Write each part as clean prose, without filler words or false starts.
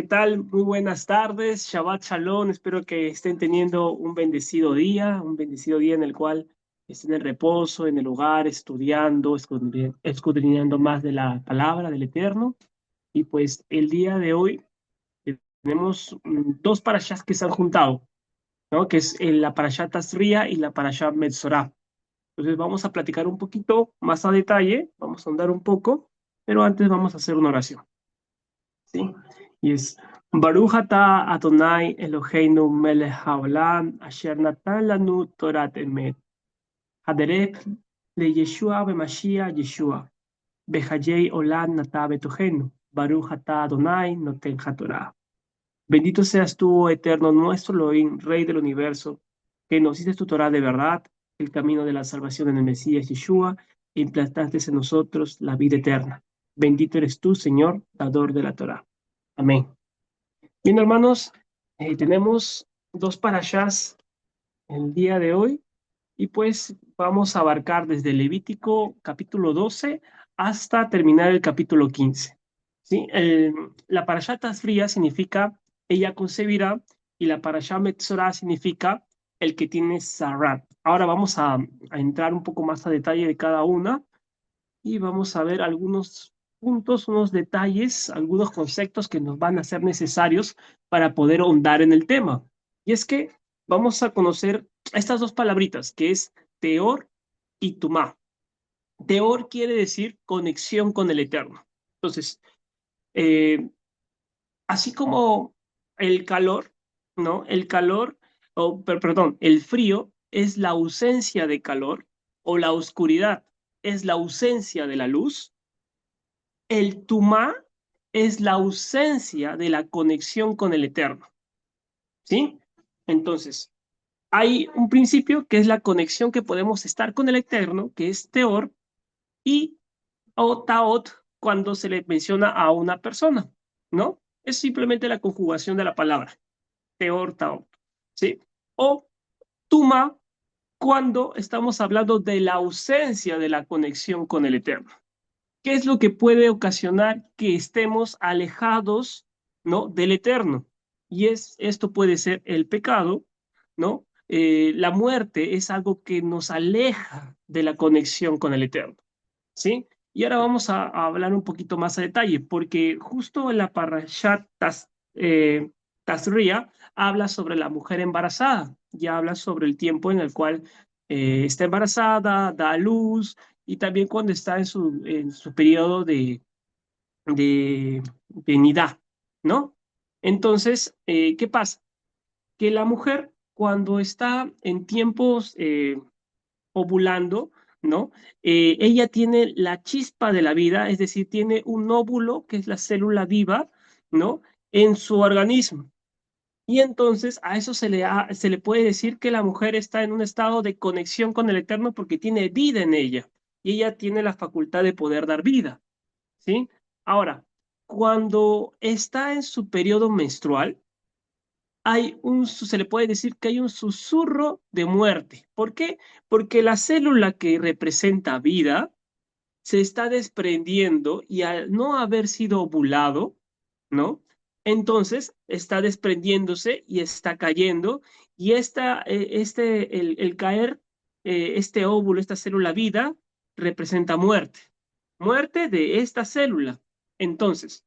¿Qué tal? Muy buenas tardes, Shabbat Shalom. Espero que estén teniendo un bendecido día en el cual estén en reposo, en el hogar, estudiando, escudriñando más de la palabra del Eterno. Y pues el día de hoy tenemos dos parashas que se han juntado, ¿no? Que es la parashá Tazria y la parashá Metzorah. Entonces vamos a platicar un poquito más a detalle, vamos a ahondar un poco, pero antes vamos a hacer una oración. ¿Sí? Y es Baruch atah Adonai Eloheinu melech haolam asher natan lanu Torat emet haderech leyeshua b'Mashiach Yeshua bechayei olam nata betohenu Baruch atah Adonai noten hatorah. Bendito seas tú, eterno nuestro Elohim, Rey del universo, que nos hiciste tu Torah de verdad, el camino de la salvación en el Mesías Yeshua, e implantaste en nosotros la vida eterna. Bendito eres tú, Señor, dador de la Torah. Amén. Bien, hermanos, tenemos dos parashás el día de hoy y pues vamos a abarcar desde Levítico capítulo 12 hasta terminar el capítulo 15. ¿Sí? La parashá Tazria significa ella concebirá y la parashá Metzorah significa el que tiene Sarat. Ahora vamos a entrar un poco más a detalle de cada una y vamos a ver algunos puntos, unos detalles, algunos conceptos que nos van a ser necesarios para poder ahondar en el tema. Y es que vamos a conocer estas dos palabritas, que es teor y tumá. Teor quiere decir conexión con el Eterno. Entonces, eh, así como el calor, ¿no? El calor, perdón, el frío es la ausencia de calor o la oscuridad es la ausencia de la luz. El tumá es la ausencia de la conexión con el Eterno, ¿sí? Entonces, hay un principio que es la conexión que podemos estar con el Eterno, que es teor, y o taot cuando se le menciona a una persona, ¿no? Es simplemente la conjugación de la palabra, teor, taot, ¿sí? O tuma cuando estamos hablando de la ausencia de la conexión con el Eterno. ¿Qué es lo que puede ocasionar que estemos alejados, ¿no? Del Eterno? Y esto puede ser el pecado, ¿no? La muerte es algo que nos aleja de la conexión con el Eterno, ¿sí? Y ahora vamos a hablar un poquito más a detalle, porque justo en la Parashat Tazria habla sobre la mujer embarazada, ya habla sobre el tiempo en el cual está embarazada, da a luz, y también cuando está en su periodo de nidá, ¿no? Entonces, ¿qué pasa? Que la mujer, cuando está en tiempos ovulando, ¿no? Ella tiene la chispa de la vida, es decir, tiene un óvulo, que es la célula viva, ¿no? En su organismo. Y entonces a eso se le puede decir que la mujer está en un estado de conexión con el Eterno porque tiene vida en ella y ella tiene la facultad de poder dar vida, ¿sí? Ahora, cuando está en su periodo menstrual, se le puede decir que hay un susurro de muerte. ¿Por qué? Porque la célula que representa vida se está desprendiendo y al no haber sido ovulado, ¿no? Entonces está desprendiéndose y está cayendo y el caer, este óvulo, esta célula vida, representa muerte. Muerte de esta célula. Entonces,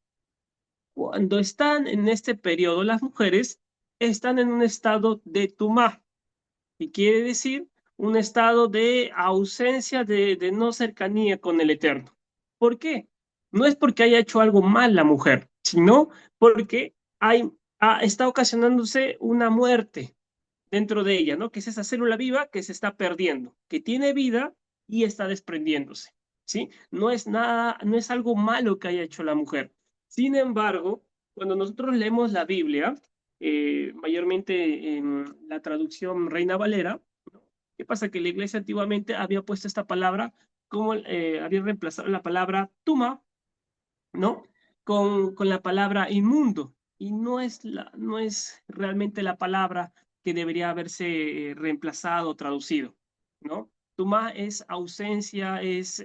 cuando están en este periodo, las mujeres están en un estado de tumá, y quiere decir un estado de ausencia, de no cercanía con el Eterno. ¿Por qué? No es porque haya hecho algo mal la mujer, sino porque está ocasionándose una muerte dentro de ella, ¿no? Que es esa célula viva que se está perdiendo, que tiene vida y está desprendiéndose, ¿sí? No es nada, no es algo malo que haya hecho la mujer. Sin embargo, cuando nosotros leemos la Biblia, mayormente en la traducción Reina Valera, ¿no? ¿Qué pasa? Que la iglesia antiguamente había puesto esta palabra como había reemplazado la palabra tuma, ¿no? Con la palabra inmundo. Y no es realmente la palabra que debería haberse reemplazado o traducido, ¿no? Tumá es ausencia, es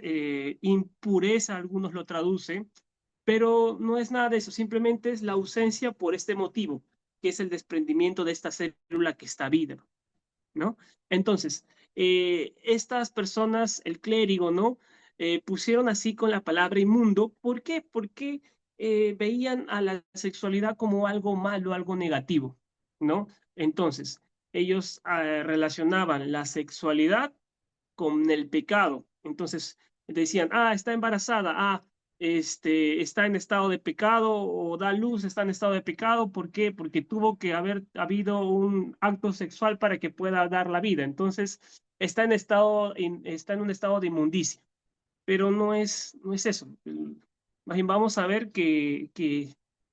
impureza, algunos lo traducen, pero no es nada de eso, simplemente es la ausencia por este motivo, que es el desprendimiento de esta célula que está viva, ¿no? Entonces, estas personas, el clérigo, ¿no? Pusieron así con la palabra inmundo. ¿Por qué? Porque veían a la sexualidad como algo malo, algo negativo, ¿no? Entonces, ellos relacionaban la sexualidad con el pecado. Entonces decían, está embarazada, está en estado de pecado o da luz, está en estado de pecado. ¿Por qué? Porque tuvo que haber habido un acto sexual para que pueda dar la vida. Entonces está en un estado de inmundicia, pero no es eso. Más bien vamos a ver que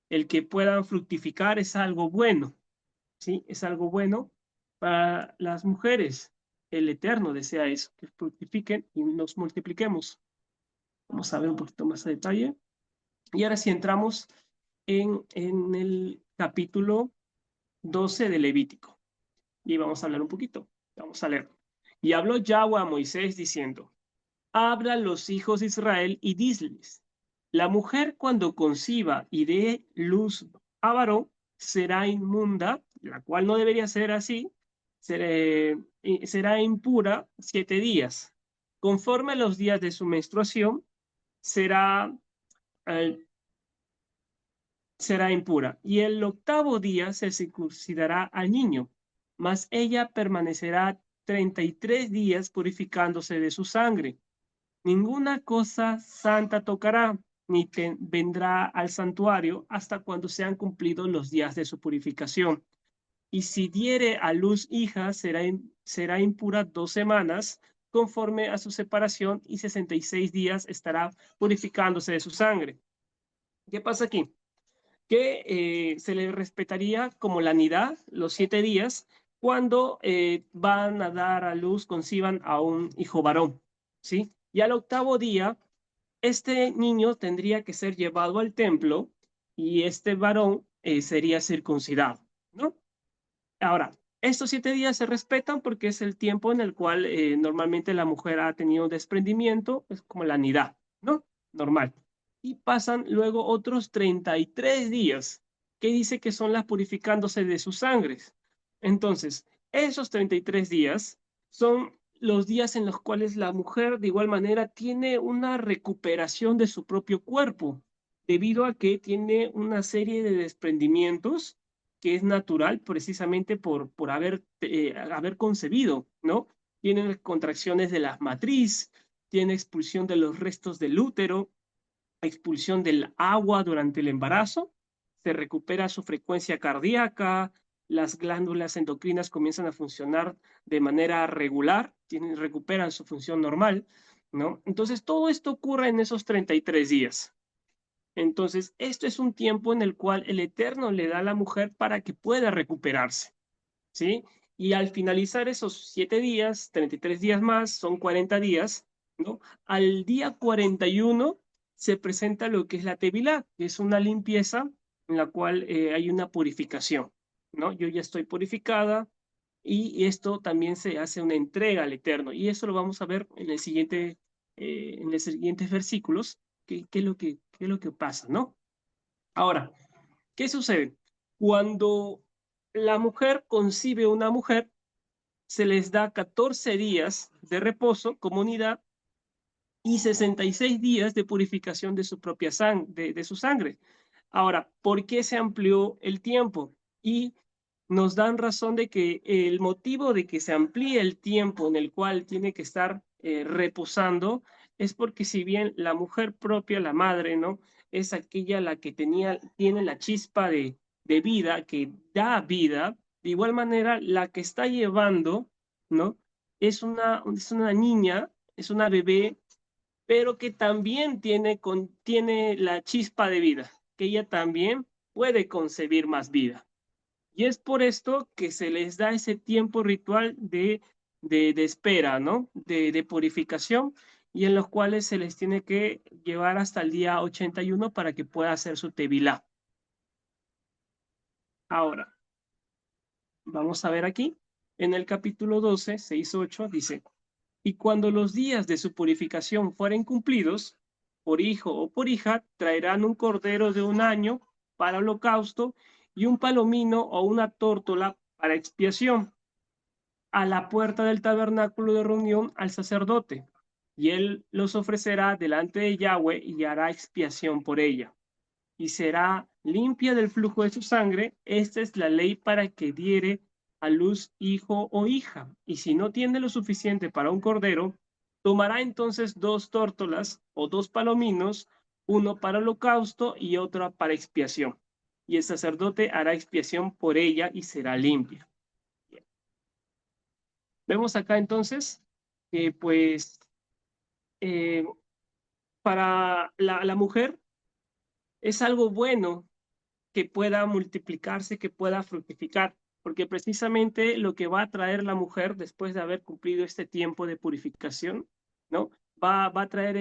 el que puedan fructificar es algo bueno. ¿Sí? Es algo bueno para las mujeres. El Eterno desea eso, que fructifiquen y nos multipliquemos. Vamos a ver un poquito más a detalle. Y ahora sí entramos en el capítulo 12 de Levítico. Y vamos a hablar un poquito. Vamos a leer. Y habló Yahweh a Moisés diciendo, habla a los hijos de Israel y disles, la mujer cuando conciba y dé luz a varón será inmunda, la cual no debería ser así, será impura 7 días. Conforme a los días de su menstruación, será, eh, será impura. Y el octavo día se circuncidará al niño, mas ella permanecerá 33 días purificándose de su sangre. Ninguna cosa santa tocará, ni vendrá al santuario hasta cuando sean cumplidos los días de su purificación. Y si diere a luz hija, será impura 2 semanas, conforme a su separación, y 66 días estará purificándose de su sangre. ¿Qué pasa aquí? Que se le respetaría como la nidad los 7 días cuando van a dar a luz, conciban a un hijo varón, ¿sí? Y al octavo día este niño tendría que ser llevado al templo y este varón sería circuncidado, ¿no? Ahora, estos 7 días se respetan porque es el tiempo en el cual normalmente la mujer ha tenido desprendimiento, es como la nidad, ¿no? Normal. Y pasan luego otros 33 días, que dice que son las purificándose de sus sangres. Entonces, esos 33 días son los días en los cuales la mujer de igual manera tiene una recuperación de su propio cuerpo, debido a que tiene una serie de desprendimientos que es natural precisamente por haber concebido, ¿no? Tienen contracciones de la matriz, tiene expulsión de los restos del útero, expulsión del agua durante el embarazo, se recupera su frecuencia cardíaca, las glándulas endocrinas comienzan a funcionar de manera regular, recuperan su función normal, ¿no? Entonces, todo esto ocurre en esos 33 días. Entonces, esto es un tiempo en el cual el Eterno le da a la mujer para que pueda recuperarse, ¿sí? Y al finalizar esos 7 días, 33 días más, son 40 días, ¿no? Al día 41 se presenta lo que es la Tevilá, que es una limpieza en la cual hay una purificación, ¿no? Yo ya estoy purificada y esto también se hace una entrega al Eterno. Y eso lo vamos a ver en los siguientes versículos, qué es lo que pasa, ¿no? Ahora, ¿qué sucede? Cuando la mujer concibe una mujer, se les da 14 días de reposo, comunidad, y 66 días de purificación de su propia sangre, de su sangre. Ahora, ¿por qué se amplió el tiempo? Y nos dan razón de que el motivo de que se amplíe el tiempo en el cual tiene que estar reposando es porque si bien la mujer propia, la madre, ¿no? Es aquella la que tiene la chispa de vida, que da vida, de igual manera la que está llevando, ¿no? Es una niña, es una bebé, pero que también contiene la chispa de vida, que ella también puede concebir más vida. Y es por esto que se les da ese tiempo ritual de espera, ¿no? De purificación, y en los cuales se les tiene que llevar hasta el día 81 para que pueda hacer su tevilá. Ahora, vamos a ver aquí, en el capítulo 12, 6, 8, dice, y cuando los días de su purificación fueren cumplidos, por hijo o por hija, traerán un cordero de 1 año para holocausto y un palomino o una tórtola para expiación a la puerta del tabernáculo de reunión al sacerdote, y él los ofrecerá delante de Yahweh y hará expiación por ella, y será limpia del flujo de su sangre. Esta es la ley para que diere a luz hijo o hija, y si no tiene lo suficiente para un cordero, tomará entonces 2 tórtolas o 2 palominos, uno para holocausto y otro para expiación, y el sacerdote hará expiación por ella y será limpia. Vemos acá entonces que pues eh, para la mujer es algo bueno que pueda multiplicarse, que pueda fructificar, porque precisamente lo que va a traer la mujer después de haber cumplido este tiempo de purificación, ¿no? Va a traer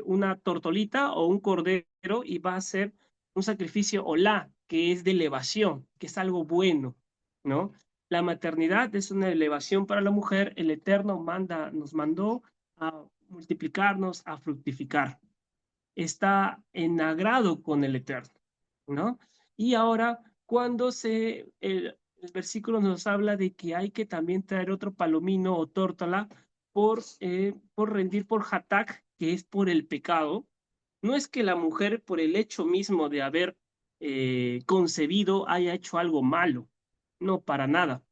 una tortolita o un cordero y va a ser un sacrificio olá, que es de elevación, que es algo bueno, ¿no? La maternidad es una elevación para la mujer, el Eterno nos mandó a multiplicarnos, a fructificar, está en agrado con el Eterno, ¿no? Y ahora, cuando el versículo nos habla de que hay que también traer otro palomino o tórtola por rendir por hatak, que es por el pecado, no es que la mujer, por el hecho mismo de haber concebido, haya hecho algo malo, no, para nada.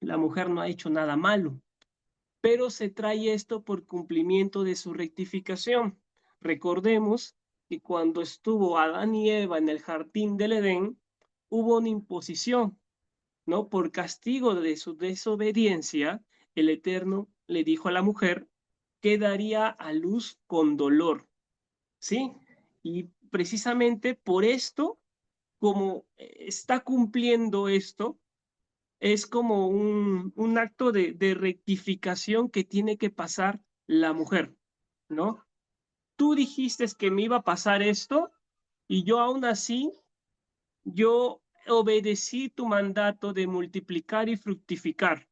La mujer no ha hecho nada malo, pero se trae esto por cumplimiento de su rectificación. Recordemos que cuando estuvo Adán y Eva en el jardín del Edén, hubo una imposición, ¿no? Por castigo de su desobediencia, el Eterno le dijo a la mujer que daría a luz con dolor, ¿sí? Y precisamente por esto, como está cumpliendo esto, es como un acto de rectificación que tiene que pasar la mujer, ¿no? Tú dijiste que me iba a pasar esto y yo aún así, yo obedecí tu mandato de multiplicar y fructificar.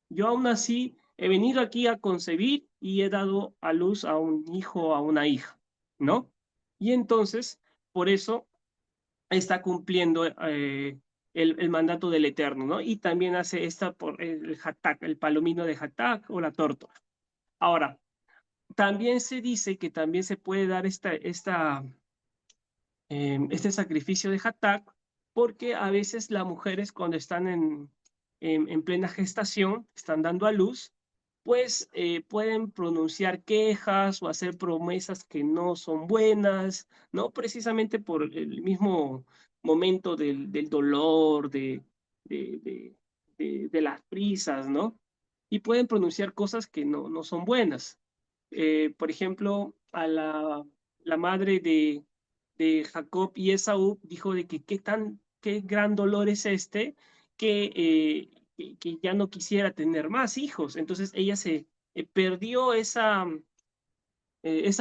Yo aún así he venido aquí a concebir y he dado a luz a un hijo o a una hija, ¿no? Y entonces, por eso está cumpliendo el mandato del Eterno, ¿no? Y también hace esta por el hatak, el palomino de hatak o la tórtola. Ahora, también se dice que también se puede dar este sacrificio de hatak porque a veces las mujeres cuando están en plena gestación, están dando a luz, pues pueden pronunciar quejas o hacer promesas que no son buenas, ¿no? Precisamente por el mismo momento del dolor, de, de, de las prisas, ¿no? Y pueden pronunciar cosas que no son buenas. Por ejemplo, la madre de Jacob y Esaú dijo de que qué gran dolor es este, que ya no quisiera tener más hijos. Entonces ella se perdió esa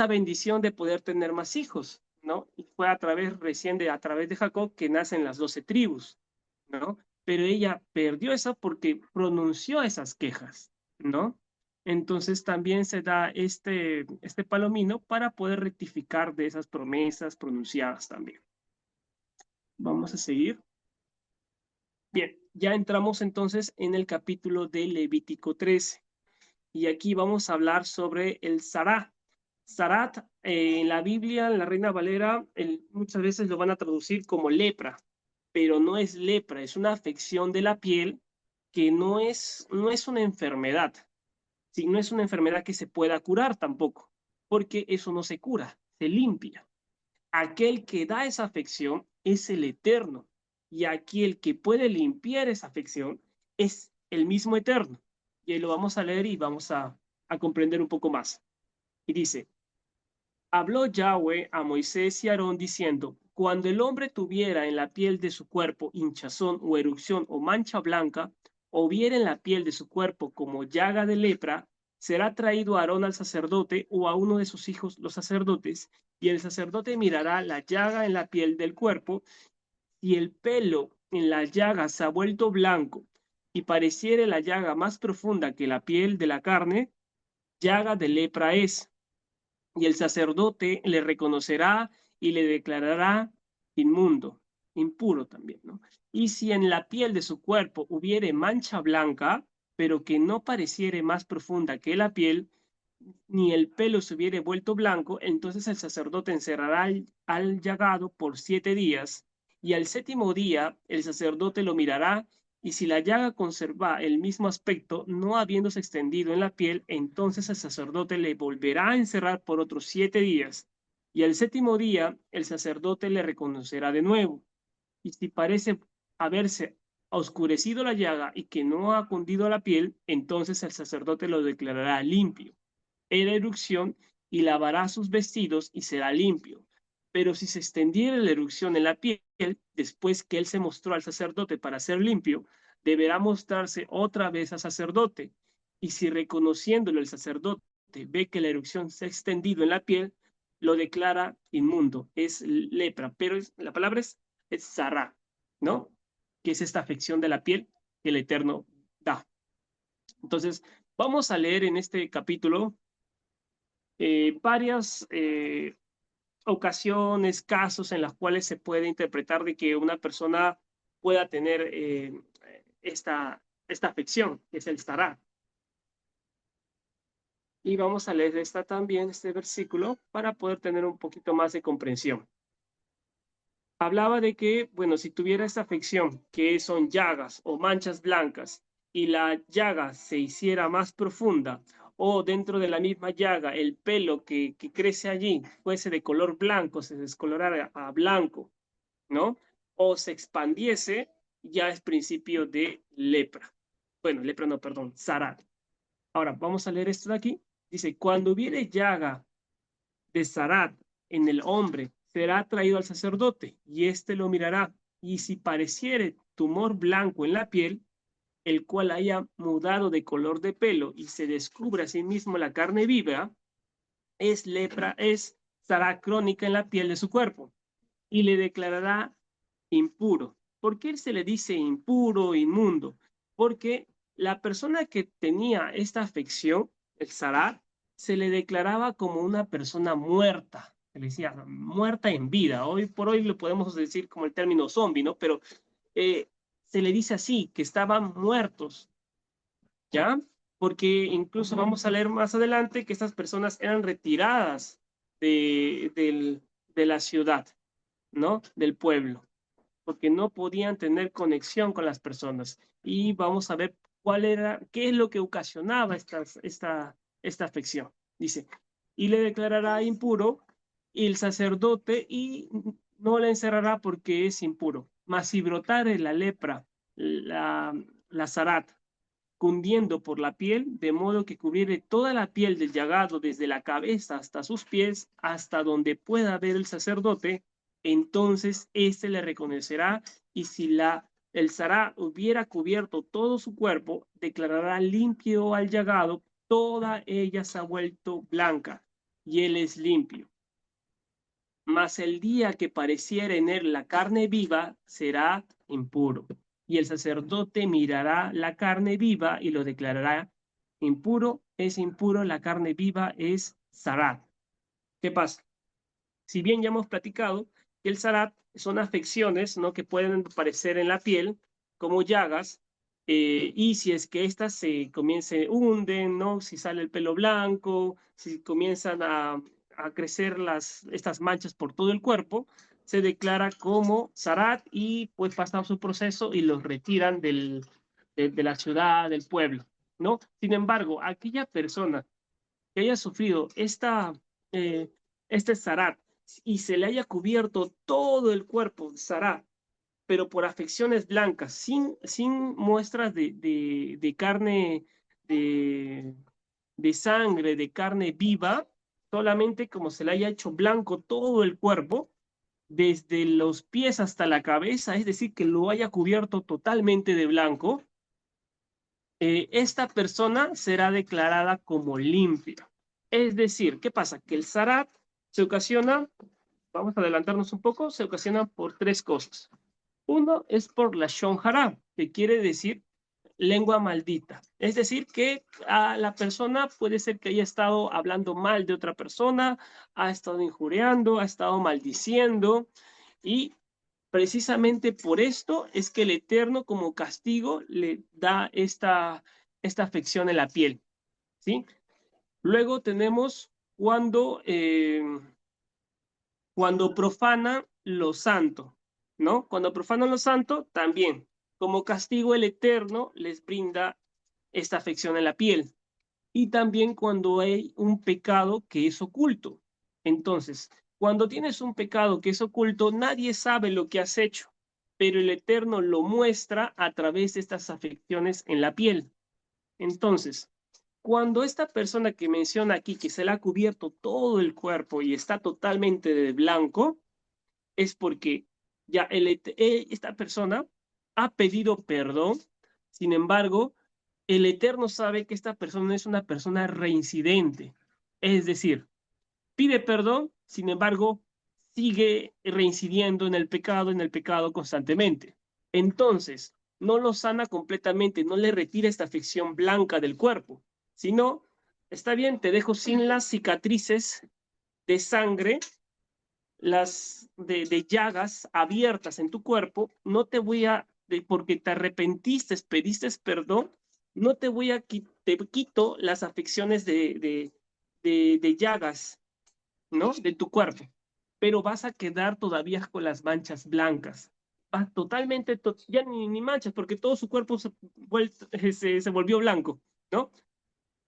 bendición de poder tener más hijos, ¿no? Y fue a través de Jacob que nacen las 12 tribus, ¿no? Pero ella perdió eso porque pronunció esas quejas, ¿no? Entonces también se da este palomino para poder rectificar de esas promesas pronunciadas también. Vamos a seguir. Bien, ya entramos entonces en el capítulo de Levítico 13 y aquí vamos a hablar sobre el Sará. Sarat, en la Biblia, en la Reina Valera, muchas veces lo van a traducir como lepra, pero no es lepra, es una afección de la piel que no es una enfermedad. Sí, no es una enfermedad que se pueda curar tampoco, porque eso no se cura, se limpia. Aquel que da esa afección es el Eterno, y aquí el que puede limpiar esa afección es el mismo Eterno. Y ahí lo vamos a leer y vamos a comprender un poco más. Y dice, habló Yahweh a Moisés y Aarón diciendo, cuando el hombre tuviera en la piel de su cuerpo hinchazón o erupción o mancha blanca, o viera en la piel de su cuerpo como llaga de lepra, será traído Aarón al sacerdote o a uno de sus hijos los sacerdotes, y el sacerdote mirará la llaga en la piel del cuerpo, y el pelo en la llaga se ha vuelto blanco, y pareciere la llaga más profunda que la piel de la carne, llaga de lepra es. y el sacerdote le reconocerá y le declarará inmundo, impuro también, ¿no? Y si en la piel de su cuerpo hubiere mancha blanca, pero que no pareciere más profunda que la piel, ni el pelo se hubiere vuelto blanco, entonces el sacerdote encerrará al llagado por 7 días, y al séptimo día el sacerdote lo mirará, y si la llaga conserva el mismo aspecto, no habiéndose extendido en la piel, entonces el sacerdote le volverá a encerrar por otros 7 días, y al séptimo día el sacerdote le reconocerá de nuevo, y si parece haberse oscurecido la llaga y que no ha cundido la piel, entonces el sacerdote lo declarará limpio. Era erupción y lavará sus vestidos y será limpio. Pero si se extendiera la erupción en la piel, después que él se mostró al sacerdote para ser limpio, deberá mostrarse otra vez al sacerdote. Y si reconociéndolo el sacerdote ve que la erupción se ha extendido en la piel, lo declara inmundo, es lepra, pero la palabra es zará, ¿no? Que es esta afección de la piel que el Eterno da. Entonces, vamos a leer en este capítulo varias ocasiones, casos en las cuales se puede interpretar de que una persona pueda tener esta afección, que es el Sará. Y vamos a leer esta también, este versículo, para poder tener un poquito más de comprensión. Hablaba de que, bueno, si tuviera esta afección, que son llagas o manchas blancas, y la llaga se hiciera más profunda, o dentro de la misma llaga el pelo que crece allí fuese de color blanco, se descolorara a blanco, ¿no? O se expandiese, ya es principio de lepra. Bueno, lepra no, perdón, zarat. Ahora, vamos a leer esto de aquí. Dice, cuando hubiere llaga de zarat en el hombre, será traído al sacerdote, y éste lo mirará. Y si pareciere tumor blanco en la piel, el cual haya mudado de color de pelo y se descubre a sí mismo la carne viva, es lepra, es zarat crónica en la piel de su cuerpo, y le declarará impuro. ¿Por qué se le dice impuro, inmundo? Porque la persona que tenía esta afección, el zarat, se le declaraba como una persona muerta. Se le decía muerta en vida. Hoy por hoy lo podemos decir como el término zombie, ¿no? Pero se le dice así, que estaban muertos, ¿ya? Porque incluso vamos a leer más adelante que estas personas eran retiradas de la ciudad, ¿no? Del pueblo, porque no podían tener conexión con las personas. Y vamos a ver qué es lo que ocasionaba esta afección. Dice, y le declarará impuro y el sacerdote y no le encerrará porque es impuro. Mas si brotare la lepra, la zarat, cundiendo por la piel, de modo que cubriere toda la piel del llagado, desde la cabeza hasta sus pies, hasta donde pueda ver el sacerdote, entonces éste le reconocerá, y si el zará hubiera cubierto todo su cuerpo, declarará limpio al llagado, toda ella se ha vuelto blanca, y él es limpio. Mas el día que pareciera en él la carne viva, será impuro. Y el sacerdote mirará la carne viva y lo declarará impuro. Es impuro, la carne viva es zarat. ¿Qué pasa? Si bien ya hemos platicado que el zarat son afecciones, ¿no?, que pueden aparecer en la piel como llagas, y si es que éstas se hunden, ¿no? Si sale el pelo blanco, si comienzan a crecer estas manchas por todo el cuerpo, se declara como zarat y pues pasa su proceso y los retiran de la ciudad, del pueblo, ¿no? Sin embargo, aquella persona que haya sufrido eh, este zarat y se le haya cubierto todo el cuerpo de zarat, pero por afecciones blancas, sin muestras de carne, de, de sangre, de carne viva, solamente como se le haya hecho blanco todo el cuerpo, desde los pies hasta la cabeza, es decir, que lo haya cubierto totalmente de blanco, esta persona será declarada como limpia. Es decir, ¿qué pasa? Que el zarat se ocasiona, vamos a adelantarnos un poco, se ocasiona por tres cosas. Uno es por la shon hara, que quiere decir lengua maldita. Es decir, que a la persona puede ser que haya estado hablando mal de otra persona, ha estado injuriando, ha estado maldiciendo, y precisamente por esto es que el Eterno como castigo le da esta afección en la piel, ¿sí? Luego tenemos cuando profana lo santo, ¿no? Cuando profanan lo santo, también, como castigo el Eterno les brinda esta afección en la piel. Y también cuando hay un pecado que es oculto. Entonces, cuando tienes un pecado que es oculto, nadie sabe lo que has hecho, pero el Eterno lo muestra a través de estas afecciones en la piel. Entonces, cuando esta persona que menciona aquí, que se le ha cubierto todo el cuerpo y está totalmente de blanco, es porque ya esta persona ha pedido perdón. Sin embargo, el Eterno sabe que esta persona es una persona reincidente. Es decir, pide perdón, sin embargo, sigue reincidiendo en el pecado constantemente. Entonces, no lo sana completamente, no le retira esta afección blanca del cuerpo, sino, está bien, te dejo sin las cicatrices de sangre, de llagas abiertas en tu cuerpo, no te voy a, porque te arrepentiste, pediste perdón, no te voy a, te quito las afecciones de llagas, ¿no? De tu cuerpo, pero vas a quedar todavía con las manchas blancas. Va totalmente, ya ni manchas, porque todo su cuerpo se volvió blanco, ¿no?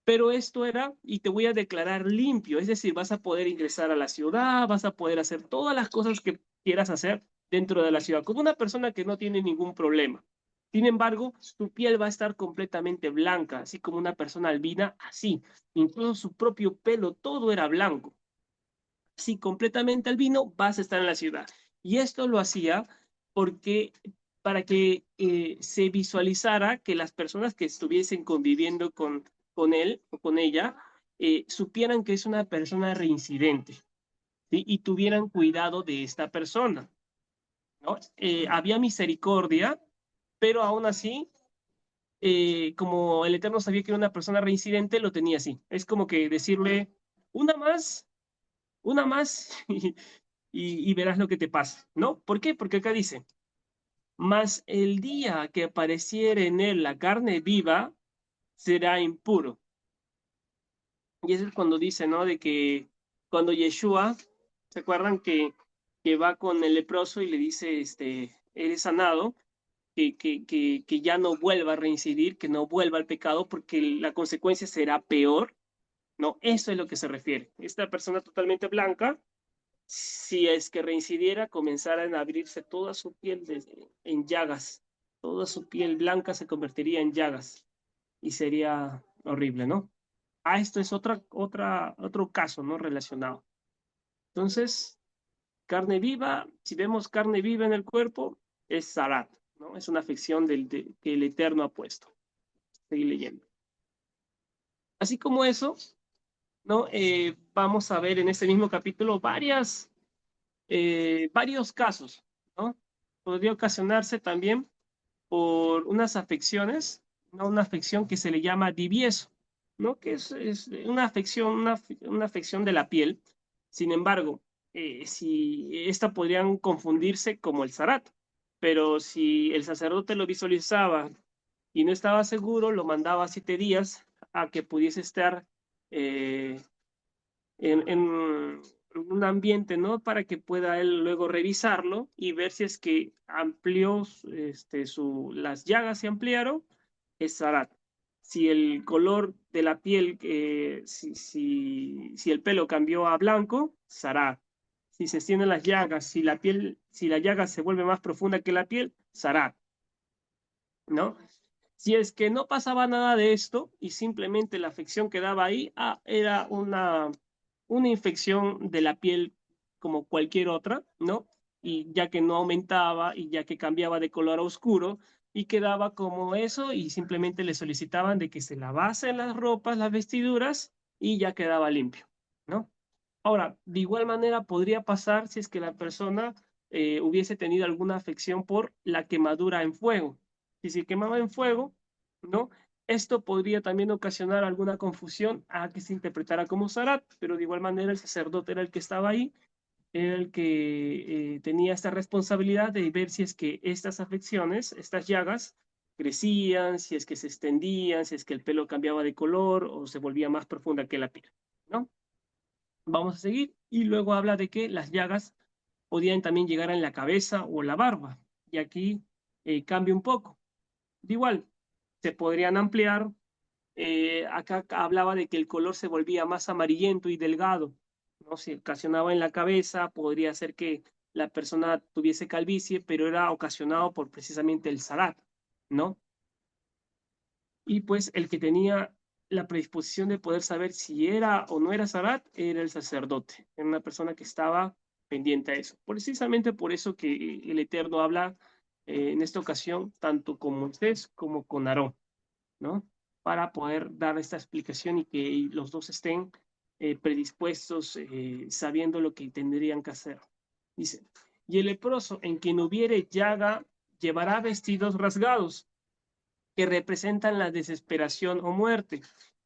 Pero esto era, y te voy a declarar limpio, es decir, vas a poder ingresar a la ciudad, vas a poder hacer todas las cosas que quieras hacer dentro de la ciudad, como una persona que no tiene ningún problema. Sin embargo, tu piel va a estar completamente blanca, así como una persona albina, así. Incluso su propio pelo, todo era blanco. Así, completamente albino, vas a estar en la ciudad. Y esto lo hacía porque para que se visualizara que las personas que estuviesen conviviendo con él o con ella supieran que es una persona reincidente, ¿sí? Y tuvieran cuidado de esta persona, ¿no? Había misericordia, pero aún así, como el Eterno sabía que era una persona reincidente, lo tenía así. Es como que decirle, una más, una más, y verás lo que te pasa, ¿no? ¿Por qué? Porque acá dice, mas el día que apareciere en él la carne viva, será impuro. Y eso es cuando dice, ¿no? De que cuando Yeshua, ¿se acuerdan que va con el leproso y le dice, eres sanado, que ya no vuelva a reincidir, que no vuelva al pecado, porque la consecuencia será peor? No, eso es lo que se refiere. Esta persona totalmente blanca, si es que reincidiera, comenzaran a abrirse toda su piel en llagas, toda su piel blanca se convertiría en llagas y sería horrible, ¿no? Esto es otro caso, ¿no? Relacionado. Entonces, carne viva, si vemos carne viva en el cuerpo, es Zarat, ¿no? Es una afección que el Eterno ha puesto. Seguir leyendo. Así como eso, ¿no? Vamos a ver en este mismo capítulo varios casos, ¿no? Podría ocasionarse también por unas afecciones, ¿no? Una afección que se le llama divieso, ¿no? Que es una afección, una afección de la piel. Sin embargo, si esta podrían confundirse como el zarat, pero si el sacerdote lo visualizaba y no estaba seguro, lo mandaba 7 días a que pudiese estar eh, en un ambiente, ¿no? Para que pueda él luego revisarlo y ver si es que amplió, las llagas se ampliaron, es Zarat. Si el color de la piel, si el pelo cambió a blanco, Zarat. Si se extienden las llagas, si la llaga se vuelve más profunda que la piel, Zarat, ¿no? Si es que no pasaba nada de esto y simplemente la afección quedaba ahí, era una infección de la piel como cualquier otra, ¿no? Y ya que no aumentaba y ya que cambiaba de color a oscuro y quedaba como eso y simplemente le solicitaban de que se lavase las ropas, las vestiduras y ya quedaba limpio, ¿no? Ahora, de igual manera podría pasar si es que la persona hubiese tenido alguna afección por la quemadura en fuego. Si se quemaba en fuego, ¿no? Esto podría también ocasionar alguna confusión a que se interpretara como Sarat, pero de igual manera el sacerdote era el que estaba ahí, era el que tenía esta responsabilidad de ver si es que estas afecciones, estas llagas, crecían, si es que se extendían, si es que el pelo cambiaba de color o se volvía más profunda que la piel, ¿no? Vamos a seguir y luego habla de que las llagas podían también llegar en la cabeza o la barba. Y aquí cambia un poco. De igual, se podrían ampliar. Acá hablaba de que el color se volvía más amarillento y delgado, ¿no? Si ocasionaba en la cabeza, podría ser que la persona tuviese calvicie, pero era ocasionado por precisamente el sarat, ¿no? Y pues el que tenía la predisposición de poder saber si era o no era sarat era el sacerdote, era una persona que estaba pendiente a eso. Precisamente por eso que el Eterno habla en esta ocasión tanto con Moisés como con Aarón, ¿no? Para poder dar esta explicación y que los dos estén predispuestos, sabiendo lo que tendrían que hacer. Dice, y el leproso en quien hubiere llaga llevará vestidos rasgados que representan la desesperación o muerte,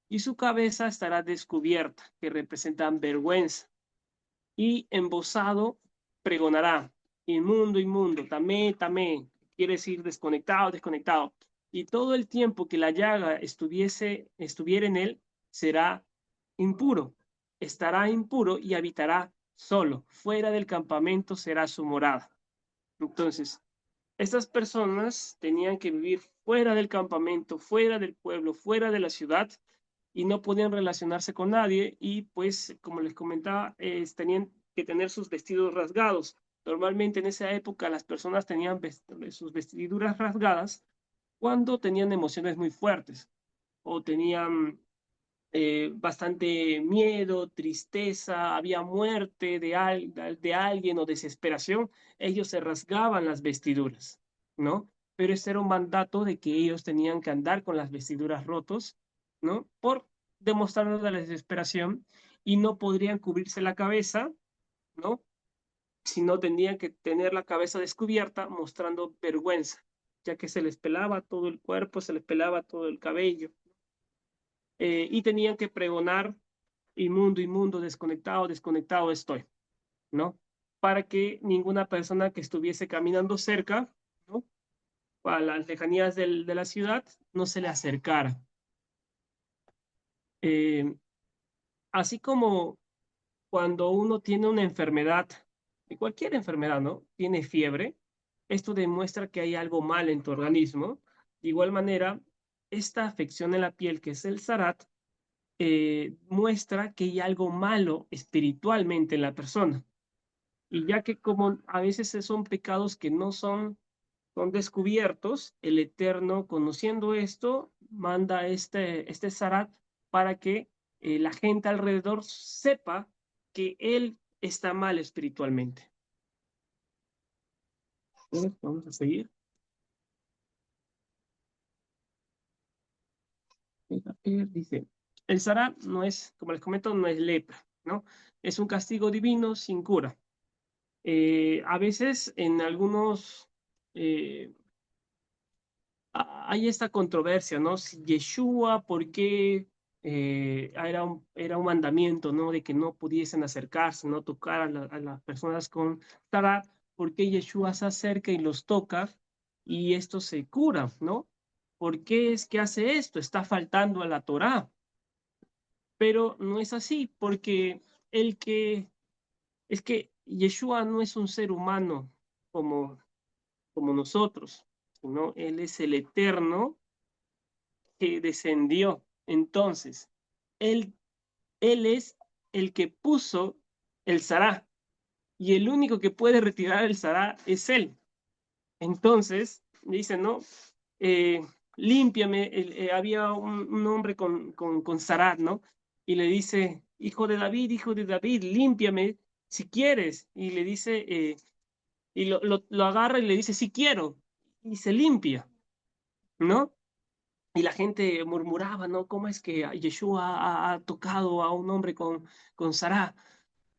y su cabeza estará descubierta, que representan vergüenza, y embosado pregonará, inmundo, inmundo, tamé, tamé, quiere decir desconectado, desconectado. Y todo el tiempo que la llaga estuviera en él, será impuro, estará impuro y habitará solo, fuera del campamento será su morada. Entonces, estas personas tenían que vivir fuera del campamento, fuera del pueblo, fuera de la ciudad y no podían relacionarse con nadie y pues, como les comentaba, tenían que tener sus vestidos rasgados. Normalmente en esa época las personas tenían sus vestiduras rasgadas cuando tenían emociones muy fuertes o tenían bastante miedo, tristeza, había muerte de alguien o desesperación, ellos se rasgaban las vestiduras, ¿no? Pero este era un mandato de que ellos tenían que andar con las vestiduras rotos, ¿no? Por demostrarnos la desesperación y no podrían cubrirse la cabeza, ¿no? Sino tendrían que tener la cabeza descubierta mostrando vergüenza, ya que se les pelaba todo el cuerpo, se les pelaba todo el cabello, y tenían que pregonar inmundo, inmundo, desconectado, desconectado estoy, ¿no? Para que ninguna persona que estuviese caminando cerca, ¿no? A las lejanías de la ciudad, no se le acercara. Eh, Así como cuando uno tiene una enfermedad, de cualquier enfermedad, ¿no? Tiene fiebre, esto demuestra que hay algo mal en tu organismo. De igual manera, esta afección en la piel, que es el SARAT, muestra que hay algo malo espiritualmente en la persona. Y ya que como a veces son pecados que no son descubiertos, el Eterno, conociendo esto, manda este zarat para que la gente alrededor sepa que él está mal espiritualmente. Vamos a seguir. Dice, el zarat no es, como les comento, no es lepra, ¿no? Es un castigo divino sin cura. A veces en algunos hay esta controversia, ¿no? Si Yeshua, ¿por qué era un mandamiento, ¿no? De que no pudiesen acercarse, no tocar a las personas con Tarat, ¿por qué Yeshua se acerca y los toca y esto se cura, ¿no? ¿Por qué es que hace esto? Está faltando a la Torá. Pero no es así, porque el que es que Yeshua no es un ser humano como, como nosotros, sino Él es el eterno que descendió. Entonces, Él, él es el que puso el Sará y el único que puede retirar el Sará es Él. Entonces, dice, ¿no? Eh, límpiame, había un hombre con Sarat, ¿no? Y le dice, hijo de David, límpiame si quieres. Y le dice, y lo agarra y le dice, sí quiero. Y se limpia, ¿no? Y la gente murmuraba, ¿no? ¿Cómo es que Yeshua ha tocado a un hombre con Sarah?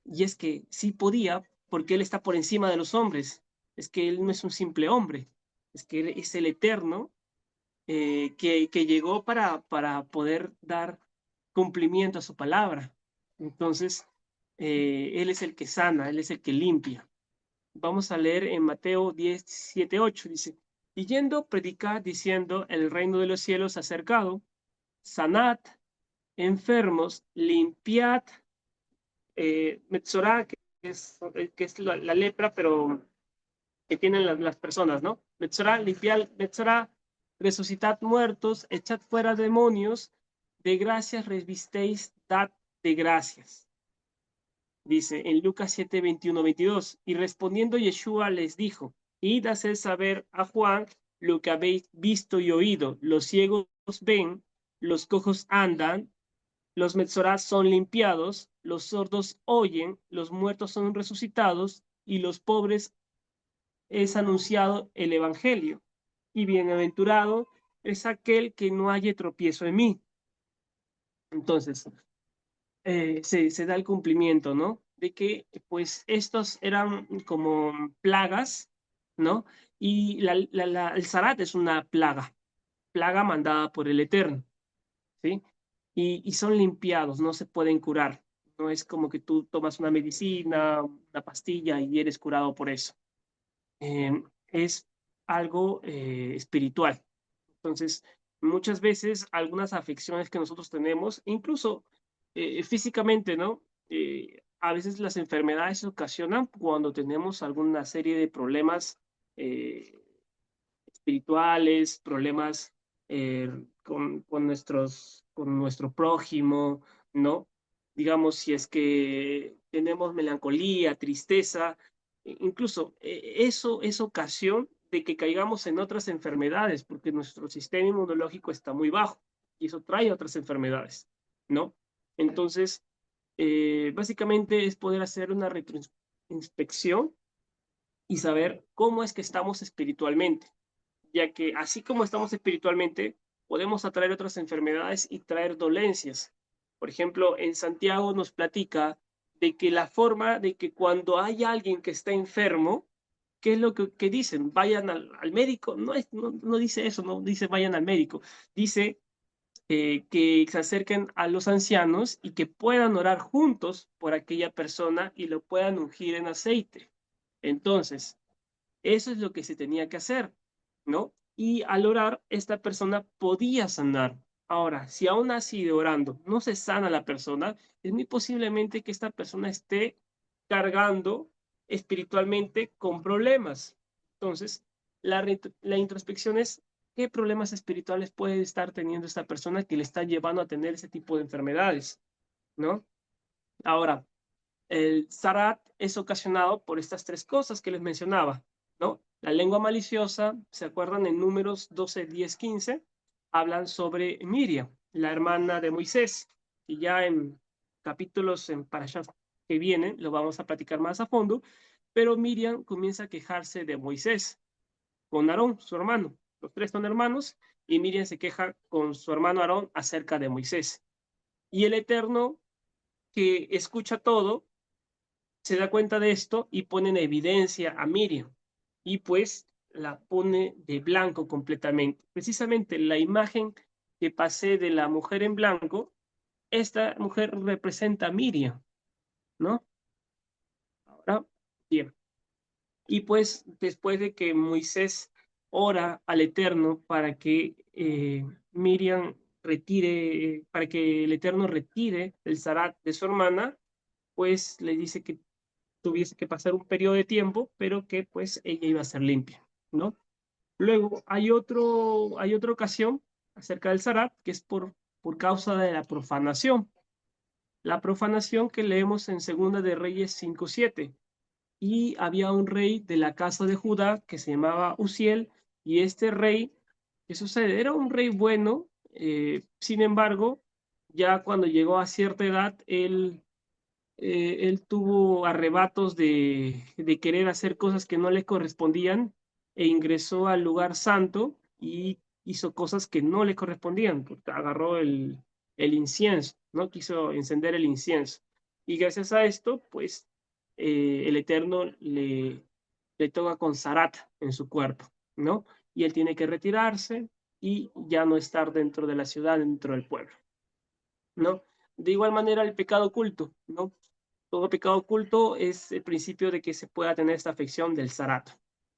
Y es que sí podía, porque él está por encima de los hombres. Es que él no es un simple hombre, es que él es el eterno que llegó para poder dar cumplimiento a su palabra. Entonces, Él es el que sana, Él es el que limpia. Vamos a leer en Mateo 10:7-8, dice, y yendo, predicad diciendo, el reino de los cielos ha acercado, sanad enfermos, limpiad, Metzorá, que es la lepra, pero que tienen las personas, ¿no? Metzorá, limpiad, Metzorá, resucitad muertos, echad fuera demonios, de gracias revistéis, dad de gracias. Dice en Lucas 7, 21, 22, y respondiendo Yeshua les dijo, id a hacer saber a Juan lo que habéis visto y oído, los ciegos ven, los cojos andan, los metzorás son limpiados, los sordos oyen, los muertos son resucitados y los pobres es anunciado el evangelio. Y bienaventurado es aquel que no haya tropiezo en mí. Entonces, se da el cumplimiento, ¿no? De que pues estos eran como plagas, ¿no? Y el Zarat es una plaga mandada por el Eterno, ¿sí? Y son limpiados, no se pueden curar. No es como que tú tomas una medicina, una pastilla y eres curado por eso. Es algo espiritual. Entonces, muchas veces algunas afecciones que nosotros tenemos, incluso físicamente, ¿no? A veces las enfermedades se ocasionan cuando tenemos alguna serie de problemas eh, espirituales, problemas con nuestro prójimo, ¿no? Digamos, si es que tenemos melancolía, tristeza, incluso eso es ocasión de que caigamos en otras enfermedades, porque nuestro sistema inmunológico está muy bajo y eso trae otras enfermedades, ¿no? Entonces, básicamente es poder hacer una retroinspección y saber cómo es que estamos espiritualmente, ya que así como estamos espiritualmente, podemos atraer otras enfermedades y traer dolencias. Por ejemplo, en Santiago nos platica de que la forma de que cuando hay alguien que está enfermo, ¿qué es lo que dicen? Vayan al médico. No dice eso, no dice vayan al médico. Dice que se acerquen a los ancianos y que puedan orar juntos por aquella persona y lo puedan ungir en aceite. Entonces, eso es lo que se tenía que hacer, ¿no? Y al orar, esta persona podía sanar. Ahora, si aún así de orando no se sana la persona, es muy posiblemente que esta persona esté cargando espiritualmente con problemas. Entonces, la introspección es qué problemas espirituales puede estar teniendo esta persona que le está llevando a tener ese tipo de enfermedades, ¿no? Ahora, el zarat es ocasionado por estas tres cosas que les mencionaba, ¿no? La lengua maliciosa, ¿se acuerdan? En Números 12, 10, 15, hablan sobre Miriam, la hermana de Moisés, y ya en capítulos en Parashat que vienen lo vamos a platicar más a fondo, pero Miriam comienza a quejarse de Moisés con Aarón, su hermano. Los tres son hermanos y Miriam se queja con su hermano Aarón acerca de Moisés. Y el Eterno, que escucha todo, se da cuenta de esto y pone en evidencia a Miriam y pues la pone de blanco completamente. Precisamente la imagen que pasé de la mujer en blanco, esta mujer representa a Miriam, ¿no? Ahora, bien. Y pues después de que Moisés ora al Eterno para que Miriam retire, para que el Eterno retire el zarat de su hermana, pues le dice que tuviese que pasar un periodo de tiempo, pero que pues ella iba a ser limpia, ¿no? Luego hay otra ocasión acerca del Zarat, que es por causa de la profanación. La profanación que leemos en Segunda de Reyes 5:7. Y había un rey de la casa de Judá que se llamaba Uziel, y este rey, ¿qué sucede? Era un rey bueno, sin embargo, ya cuando llegó a cierta edad, él tuvo arrebatos de querer hacer cosas que no le correspondían e ingresó al lugar santo y hizo cosas que no le correspondían, porque agarró el incienso, ¿no? Quiso encender el incienso. Y gracias a esto, pues, el Eterno le toca con Zarat en su cuerpo, ¿no? Y él tiene que retirarse y ya no estar dentro de la ciudad, dentro del pueblo, ¿no? De igual manera, el pecado oculto, ¿no? Todo pecado oculto es el principio de que se pueda tener esta afección del zarato,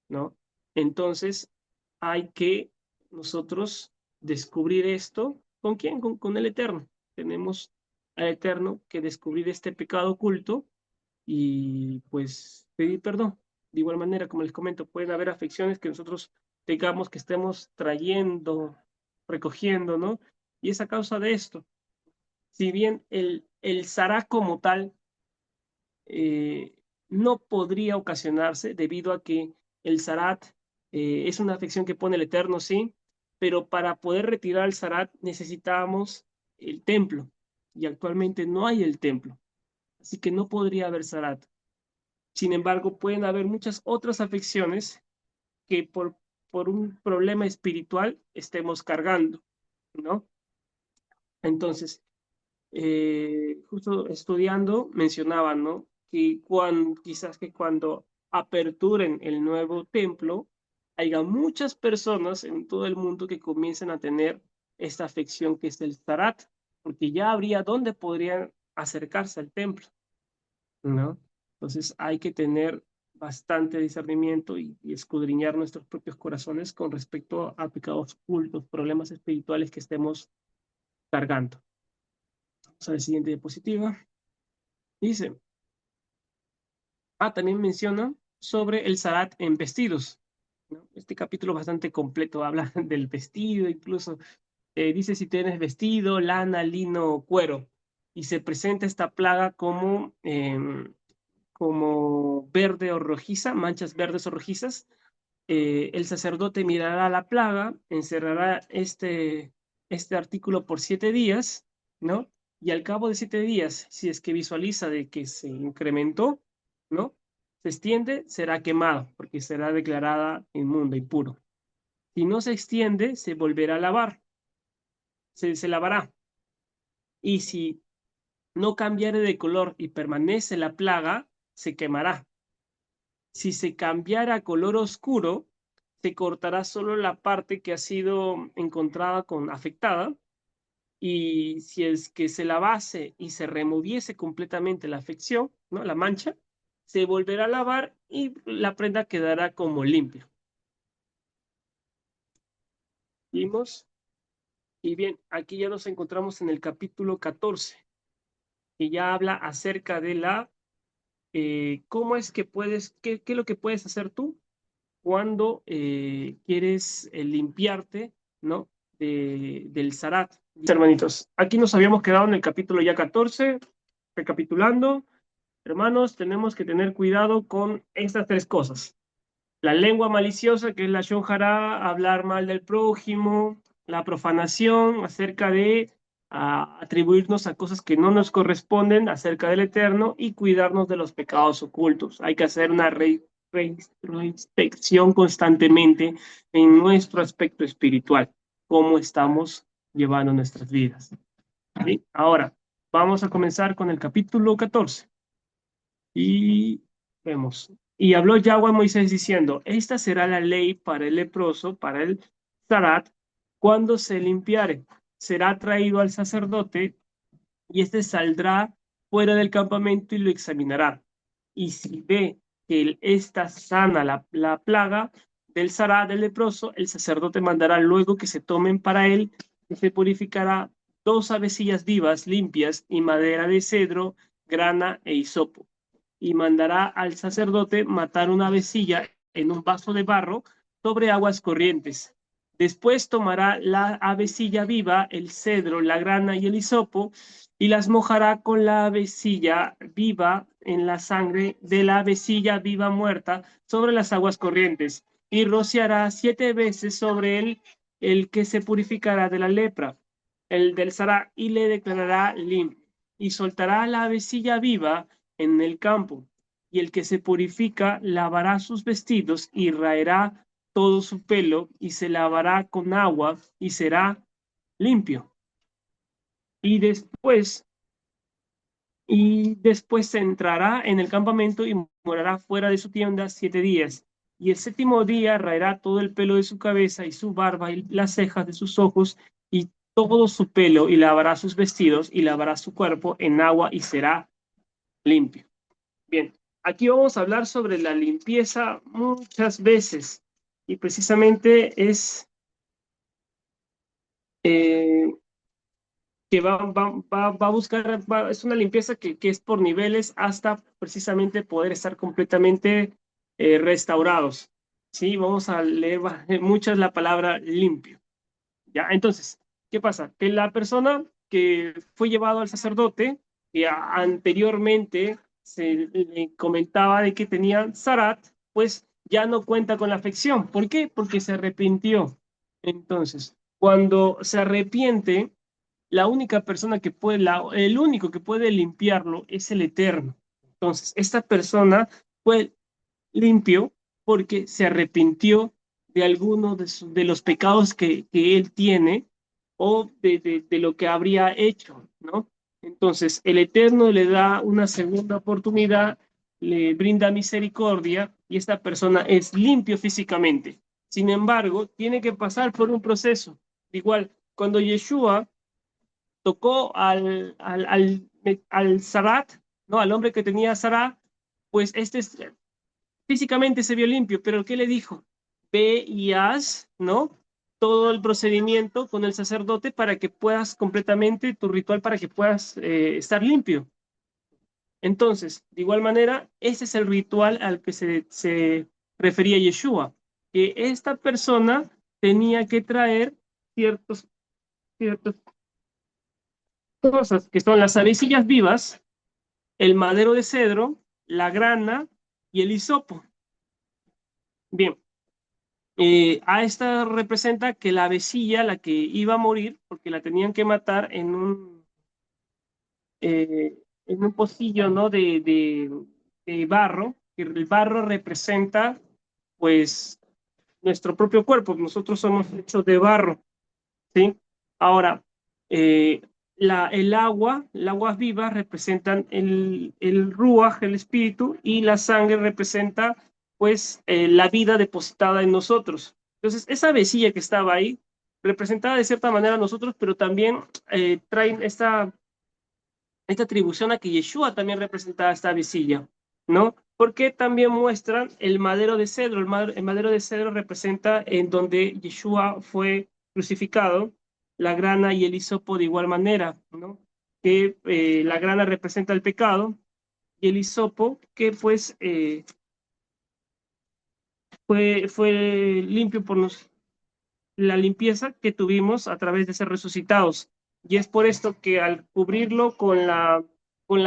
¿no? Entonces, hay que nosotros descubrir esto. ¿Con quién? Con el Eterno. Tenemos al Eterno que descubrir este pecado oculto y pues pedir perdón. De igual manera, como les comento, pueden haber afecciones que nosotros tengamos, que estemos trayendo, recogiendo, ¿no? Y es a causa de esto. Si bien el Sará como tal eh, no podría ocasionarse debido a que el Sarat es una afección que pone el Eterno, sí, pero para poder retirar el Sarat necesitábamos el templo y actualmente no hay el templo, así que no podría haber Sarat. Sin embargo, pueden haber muchas otras afecciones que por un problema espiritual estemos cargando, ¿no? Entonces, justo estudiando mencionaban, ¿no? Que quizás que cuando aperturen el nuevo templo, haya muchas personas en todo el mundo que comiencen a tener esta afección que es el Zarat, porque ya habría donde podrían acercarse al templo, ¿no? Entonces hay que tener bastante discernimiento y escudriñar nuestros propios corazones con respecto a pecados ocultos, problemas espirituales que estemos cargando. Vamos a la siguiente diapositiva. Dice, también menciona sobre el Sarat en vestidos, ¿no? Este capítulo es bastante completo, habla del vestido, incluso dice si tienes vestido, lana, lino, cuero, y se presenta esta plaga como verde o rojiza, manchas verdes o rojizas. El sacerdote mirará la plaga, encerrará este artículo por 7 días, ¿no? Y al cabo de 7 días, si es que visualiza de que se incrementó, ¿no? Se extiende, será quemado, porque será declarada inmunda, impuro. Si no se extiende, se volverá a lavar, se lavará. Y si no cambiare de color y permanece la plaga, se quemará. Si se cambiara a color oscuro, se cortará solo la parte que ha sido encontrada con afectada, y si es que se lavase y se removiese completamente la afección, ¿no? La mancha, se volverá a lavar y la prenda quedará como limpia. ¿Vimos? Y bien, aquí ya nos encontramos en el capítulo 14, que ya habla acerca de cómo es que puedes, qué es lo que puedes hacer tú cuando quieres limpiarte, ¿no? Del Zarat. Hermanitos, aquí nos habíamos quedado en el capítulo ya 14, recapitulando. Hermanos, tenemos que tener cuidado con estas tres cosas. La lengua maliciosa, que es la Shon Hara, hablar mal del prójimo, la profanación acerca de atribuirnos a cosas que no nos corresponden acerca del Eterno y cuidarnos de los pecados ocultos. Hay que hacer una reinspección constantemente en nuestro aspecto espiritual, cómo estamos llevando nuestras vidas. ¿Sí? Ahora, vamos a comenzar con el capítulo 14. Y vemos. Y habló Yahweh a Moisés diciendo, esta será la ley para el leproso, para el zarat, cuando se limpiare. Será traído al sacerdote y éste saldrá fuera del campamento y lo examinará. Y si ve que está sana la plaga del zarat, del leproso, el sacerdote mandará luego que se tomen para él, que se purificará 2 avecillas vivas, limpias, y madera de cedro, grana e hisopo, y mandará al sacerdote matar una avecilla en un vaso de barro sobre aguas corrientes. Después tomará la avecilla viva, el cedro, la grana y el hisopo, y las mojará con la avecilla viva en la sangre de la avecilla viva muerta sobre las aguas corrientes, y rociará 7 veces sobre él el que se purificará de la lepra, el del Sará, y le declarará limpio, y soltará la avecilla viva en el campo, y el que se purifica lavará sus vestidos y raerá todo su pelo y se lavará con agua y será limpio. Y después se entrará en el campamento y morará fuera de su tienda 7 días. Y el séptimo día raerá todo el pelo de su cabeza y su barba y las cejas de sus ojos y todo su pelo y lavará sus vestidos y lavará su cuerpo en agua y será limpio. Bien, aquí vamos a hablar sobre la limpieza muchas veces y precisamente es eh, que va a buscar, es una limpieza que es por niveles hasta precisamente poder estar completamente restaurados. Sí, vamos a leer muchas la palabra limpio. ¿Ya? Entonces, ¿qué pasa? Que la persona que fue llevado al sacerdote, que anteriormente se le comentaba de que tenía Zarat, pues ya no cuenta con la afección. ¿Por qué? Porque se arrepintió. Entonces, cuando se arrepiente, la única persona que puede, el único que puede limpiarlo es el Eterno. Entonces, esta persona fue limpio porque se arrepintió de alguno de los pecados que él tiene o de lo que habría hecho, ¿no? Entonces, el Eterno le da una segunda oportunidad, le brinda misericordia y esta persona es limpio físicamente. Sin embargo, tiene que pasar por un proceso. Igual, cuando Yeshua tocó al Zarat, ¿no? Al hombre que tenía Zarat, pues físicamente se vio limpio, pero ¿qué le dijo? Ve y haz, ¿no? Todo el procedimiento con el sacerdote para que puedas completamente, tu ritual para que puedas estar limpio. Entonces, de igual manera, ese es el ritual al que se refería Yeshua, que esta persona tenía que traer ciertas cosas, que son las avecillas vivas, el madero de cedro, la grana y el hisopo. Bien, a esta representa que la avecilla, la que iba a morir, porque la tenían que matar en un pocillo, ¿no? de barro, que el barro representa, pues, nuestro propio cuerpo. Nosotros somos hechos de barro, ¿sí? Ahora, eh, el agua viva representan el ruaj, el espíritu, y la sangre representa, pues, la vida depositada en nosotros. Entonces, esa vecilla que estaba ahí representaba de cierta manera a nosotros, pero también traen esta atribución a que Yeshua también representaba esta vecilla, ¿no? Porque también muestran el madero de cedro. El madero de cedro representa en donde Yeshua fue crucificado, la grana y el hisopo de igual manera, ¿no? Que la grana representa el pecado y el hisopo que pues fue limpio por la limpieza que tuvimos a través de ser resucitados. Y es por esto que al cubrirlo con la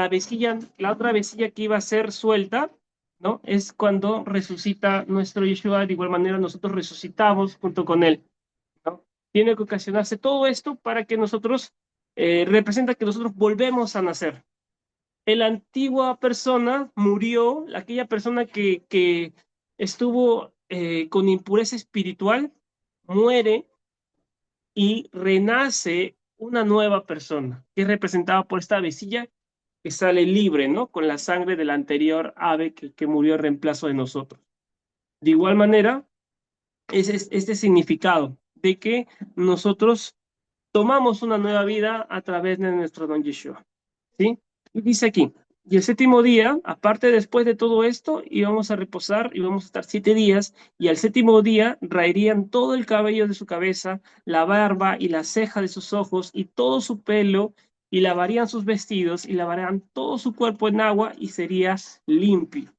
vecilla, la otra vecilla que iba a ser suelta, ¿no? Es cuando resucita nuestro Yeshua, de igual manera nosotros resucitamos junto con él, ¿no? Tiene que ocasionarse todo esto para que nosotros, representa que nosotros volvemos a nacer. La antigua persona murió, aquella persona que estuvo con impureza espiritual, muere y renace una nueva persona, que es representada por esta avecilla que sale libre, ¿no? Con la sangre del anterior ave que murió en reemplazo de nosotros. De igual manera, es este significado de que nosotros tomamos una nueva vida a través de nuestro don Yeshua, ¿sí? Y dice aquí, y el séptimo día, aparte después de todo esto, íbamos a reposar, íbamos a estar 7 días, y al séptimo día raerían todo el cabello de su cabeza, la barba y la ceja de sus ojos, y todo su pelo, y lavarían sus vestidos, y lavarían todo su cuerpo en agua, y sería limpio,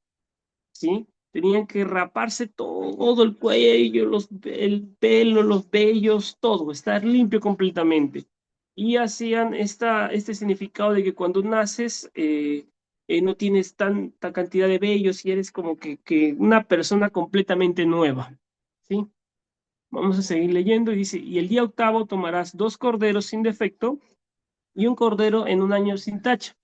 ¿sí? Tenían que raparse todo el cuello, el pelo, los vellos, todo, estar limpio completamente. Y hacían este significado de que cuando naces no tienes tanta cantidad de vellos y eres como que una persona completamente nueva, ¿sí? Vamos a seguir leyendo y dice, y el día octavo tomarás 2 corderos sin defecto y un cordero en un año sin tacha,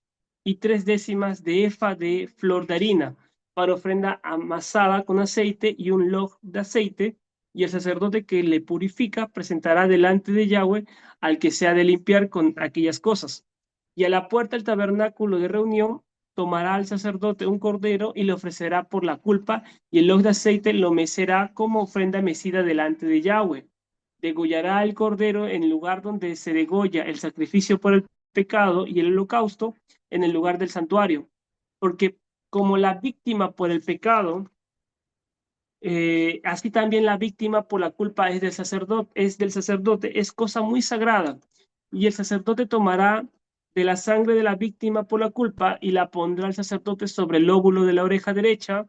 y 3 décimas de efa de flor de harina, para ofrenda amasada con aceite y un log de aceite, y el sacerdote que le purifica presentará delante de Yahweh al que se ha de limpiar con aquellas cosas. Y a la puerta del tabernáculo de reunión tomará al sacerdote un cordero y le ofrecerá por la culpa, y el log de aceite lo mecerá como ofrenda mecida delante de Yahweh. Degollará el cordero en el lugar donde se degolla el sacrificio por el pecado y el holocausto en el lugar del santuario, porque como la víctima por el pecado, así también la víctima por la culpa es del sacerdote, es cosa muy sagrada. Y el sacerdote tomará de la sangre de la víctima por la culpa y la pondrá el sacerdote sobre el lóbulo de la oreja derecha,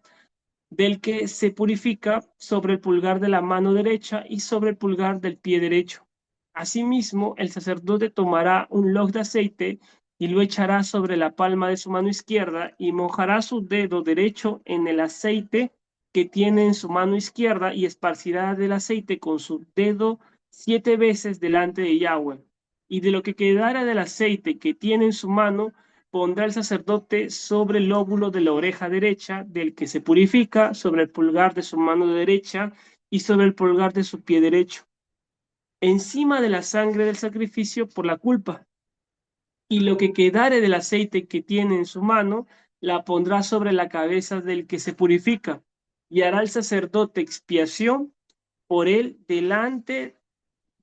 del que se purifica, sobre el pulgar de la mano derecha y sobre el pulgar del pie derecho. Asimismo, el sacerdote tomará un log de aceite y lo echará sobre la palma de su mano izquierda y mojará su dedo derecho en el aceite que tiene en su mano izquierda y esparcirá del aceite con su dedo 7 veces delante de Yahweh. Y de lo que quedara del aceite que tiene en su mano, pondrá el sacerdote sobre el lóbulo de la oreja derecha del que se purifica, sobre el pulgar de su mano derecha y sobre el pulgar de su pie derecho, encima de la sangre del sacrificio por la culpa. Y lo que quedare del aceite que tiene en su mano, la pondrá sobre la cabeza del que se purifica, y hará el sacerdote expiación por él delante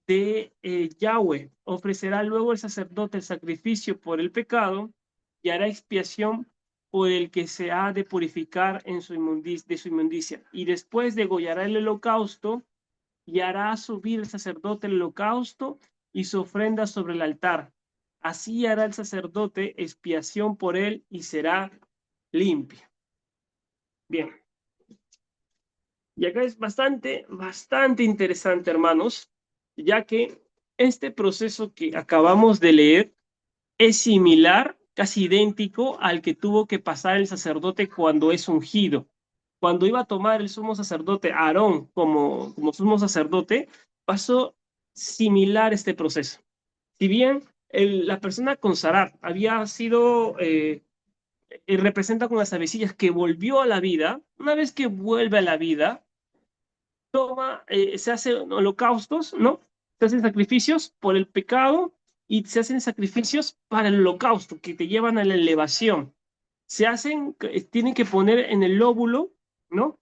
de Yahweh. Ofrecerá luego el sacerdote el sacrificio por el pecado y hará expiación por el que se ha de purificar de su inmundicia. Y después degollará el holocausto y hará subir el sacerdote el holocausto y su ofrenda sobre el altar. Así hará el sacerdote expiación por él y será limpia. Bien. Y acá es bastante interesante, hermanos, ya que este proceso que acabamos de leer es similar, casi idéntico al que tuvo que pasar el sacerdote cuando es ungido. Cuando iba a tomar el sumo sacerdote Aarón como sumo sacerdote, pasó similar este proceso. Si bien la persona con Sarat había sido representa con las avecillas que volvió a la vida, una vez que vuelve a la vida, se hacen holocaustos, ¿no? Se hacen sacrificios por el pecado y se hacen sacrificios para el holocausto que te llevan a la elevación. Tienen que poner en el lóbulo, ¿no?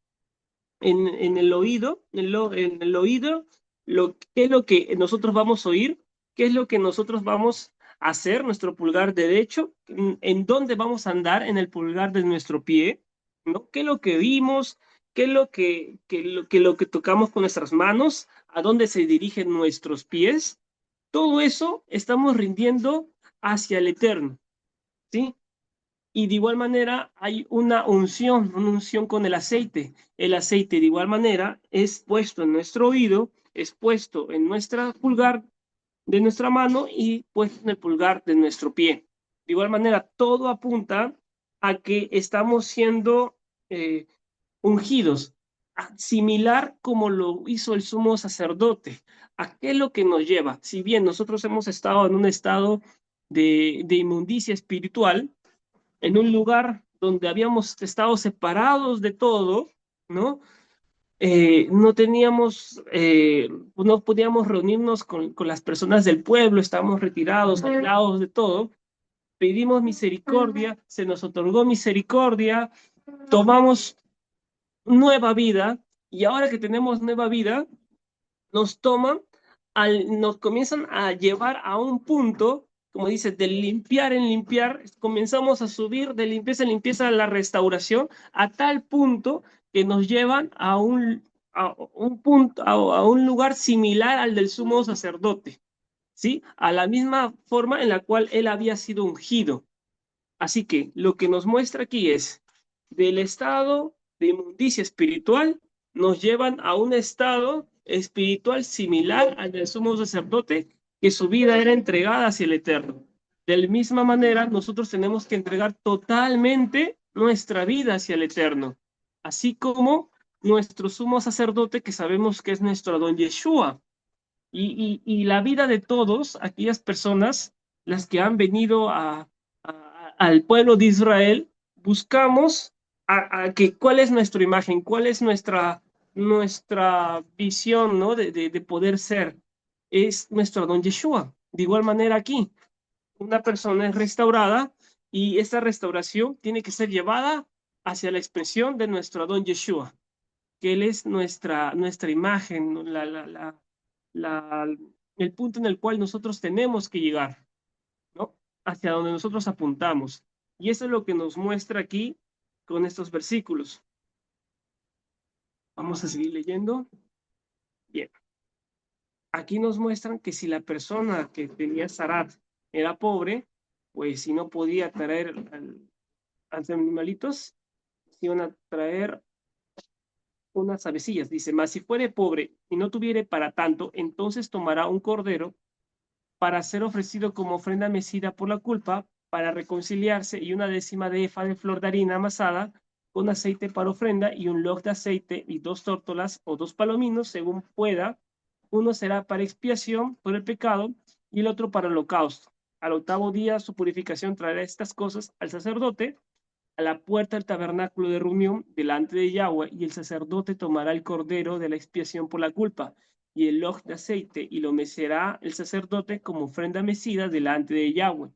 En el oído, en el oído, qué es lo que nosotros vamos a oír, qué es lo que nosotros vamos a hacer, nuestro pulgar derecho, en dónde vamos a andar en el pulgar de nuestro pie, ¿no? ¿Qué es lo que vimos? ¿Qué es lo que tocamos con nuestras manos? ¿A dónde se dirigen nuestros pies? Todo eso estamos rindiendo hacia el Eterno, ¿sí? Y de igual manera hay una unción con el aceite. El aceite de igual manera es puesto en nuestro oído, es puesto en nuestra pulgar de nuestra mano y puesto en el pulgar de nuestro pie. De igual manera, todo apunta a que estamos siendo eh, ungidos, similar como lo hizo el sumo sacerdote. ¿A qué es lo que nos lleva? Si bien nosotros hemos estado en un estado de inmundicia espiritual, en un lugar donde habíamos estado separados de todo, ¿no? No teníamos, no podíamos reunirnos con las personas del pueblo, estábamos retirados, aislados de todo. Pedimos misericordia, se nos otorgó misericordia, tomamos nueva vida y ahora que tenemos nueva vida, nos toman, nos comienzan a llevar a un punto, como dice, de limpiar en limpiar, comenzamos a subir de limpieza en limpieza a la restauración, a tal punto que nos llevan a un punto, a un lugar similar al del sumo sacerdote, ¿sí? A la misma forma en la cual él había sido ungido. Así que lo que nos muestra aquí es del estado de inmundicia espiritual, nos llevan a un estado espiritual similar al del sumo sacerdote, que su vida era entregada hacia el Eterno. De la misma manera, nosotros tenemos que entregar totalmente nuestra vida hacia el Eterno, así como nuestro sumo sacerdote, que sabemos que es nuestro Adón Yeshua. Y la vida de todos, aquellas personas, las que han venido al pueblo de Israel, buscamos cuál es nuestra imagen, cuál es nuestra visión, ¿no? de poder ser. Es nuestro don Yeshua. De igual manera aquí, una persona es restaurada Y esta restauración tiene que ser llevada hacia la expresión de nuestro Adón Yeshua, que Él es nuestra imagen, ¿no? La- el punto en el cual nosotros tenemos que llegar, ¿no? Hacia donde nosotros apuntamos. Y eso es lo que nos muestra aquí con estos versículos. Vamos a seguir leyendo. Bien, aquí nos muestran que si la persona que tenía Sarat era pobre, pues si no podía traer a los animalitos, iban a traer unas avecillas. Dice, mas si fuere pobre y no tuviere para tanto, entonces tomará un cordero para ser ofrecido como ofrenda mecida por la culpa, para reconciliarse, y una décima de efa de flor de harina amasada con aceite para ofrenda, y un log de aceite, y dos tórtolas o dos palominos, según pueda. Uno será para expiación por el pecado, y el otro para holocausto. Al octavo día su purificación traerá estas cosas al sacerdote a la puerta del tabernáculo de reunión delante de Yahweh, y el sacerdote tomará el cordero de la expiación por la culpa y el log de aceite, y lo mecerá el sacerdote como ofrenda mecida delante de Yahweh.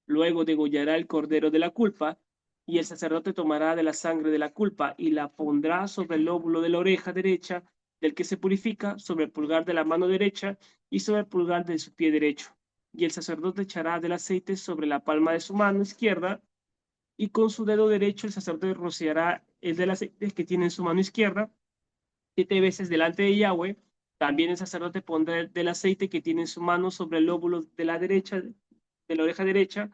Luego degollará el cordero de la culpa, y el sacerdote tomará de la sangre de la culpa y la pondrá sobre el lóbulo de la oreja derecha del que se purifica, sobre el pulgar de la mano derecha y sobre el pulgar de su pie derecho. Y el sacerdote echará del aceite sobre la palma de su mano izquierda, y con su dedo derecho el sacerdote rociará el del aceite que tiene en su mano izquierda 7 veces delante de Yahweh. También el sacerdote pondrá del aceite que tiene en su mano sobre el lóbulo de la derecha, de la oreja derecha,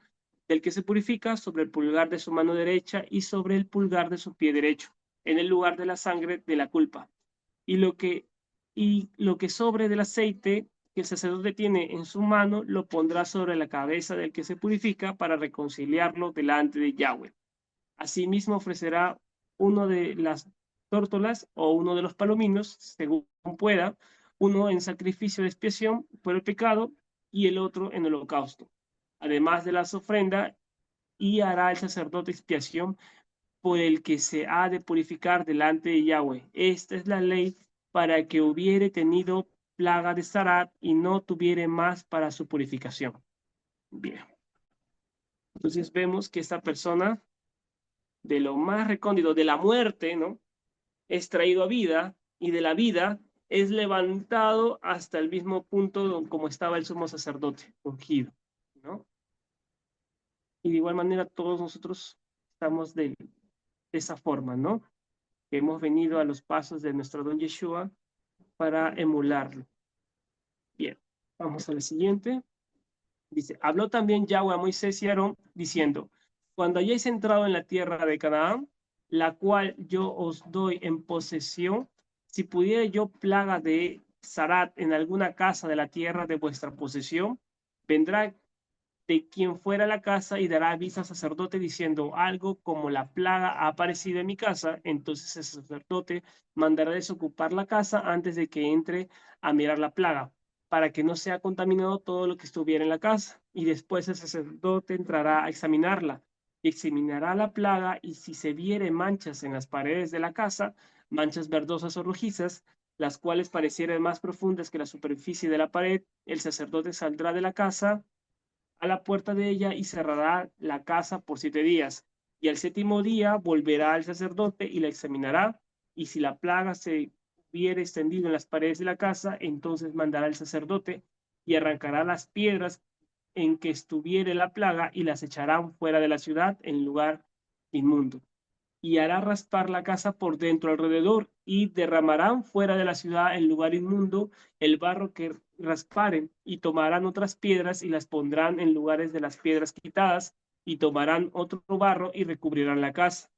del que se purifica, sobre el pulgar de su mano derecha y sobre el pulgar de su pie derecho, en el lugar de la sangre de la culpa. Y lo que sobre del aceite que el sacerdote tiene en su mano lo pondrá sobre la cabeza del que se purifica para reconciliarlo delante de Yahweh. Asimismo ofrecerá uno de las tórtolas o uno de los palominos, según pueda, uno en sacrificio de expiación por el pecado y el otro en holocausto, además de las ofrendas, y hará el sacerdote expiación por el que se ha de purificar delante de Yahweh. Esta es la ley para que hubiere tenido plaga de Sarat y no tuviere más para su purificación. Bien, entonces vemos que esta persona de lo más recóndito, de la muerte, ¿no? Es traído a vida, y de la vida es levantado hasta el mismo punto como estaba el sumo sacerdote ungido, ¿no? Y de igual manera todos nosotros estamos de esa forma, ¿no? Que hemos venido a los pasos de nuestro don Yeshua para emularlo. Bien, vamos a la siguiente. Dice, habló también Yahweh a Moisés y Aarón diciendo, cuando hayáis entrado en la tierra de Canaán, la cual yo os doy en posesión, si pudiera yo plaga de Sarat en alguna casa de la tierra de vuestra posesión, vendrá de quien fuera la casa y dará aviso al sacerdote diciendo algo como la plaga ha aparecido en mi casa, entonces el sacerdote mandará desocupar la casa antes de que entre a mirar la plaga, para que no sea contaminado todo lo que estuviera en la casa. Y después el sacerdote entrará a examinarla y examinará la plaga, y si se viere manchas en las paredes de la casa, manchas verdosas o rojizas, las cuales parecieran más profundas que la superficie de la pared, el sacerdote saldrá de la casa a la puerta de ella y cerrará la casa por 7 días. Y al séptimo día volverá el sacerdote y la examinará, y si la plaga se hubiere extendido en las paredes de la casa, entonces mandará el sacerdote y arrancará las piedras en que estuviere la plaga y las echarán fuera de la ciudad en lugar inmundo, y hará raspar la casa por dentro alrededor, y derramarán fuera de la ciudad en lugar inmundo el barro que rasparen, y tomarán otras piedras y las pondrán en lugares de las piedras quitadas, y tomarán otro barro y recubrirán la casa.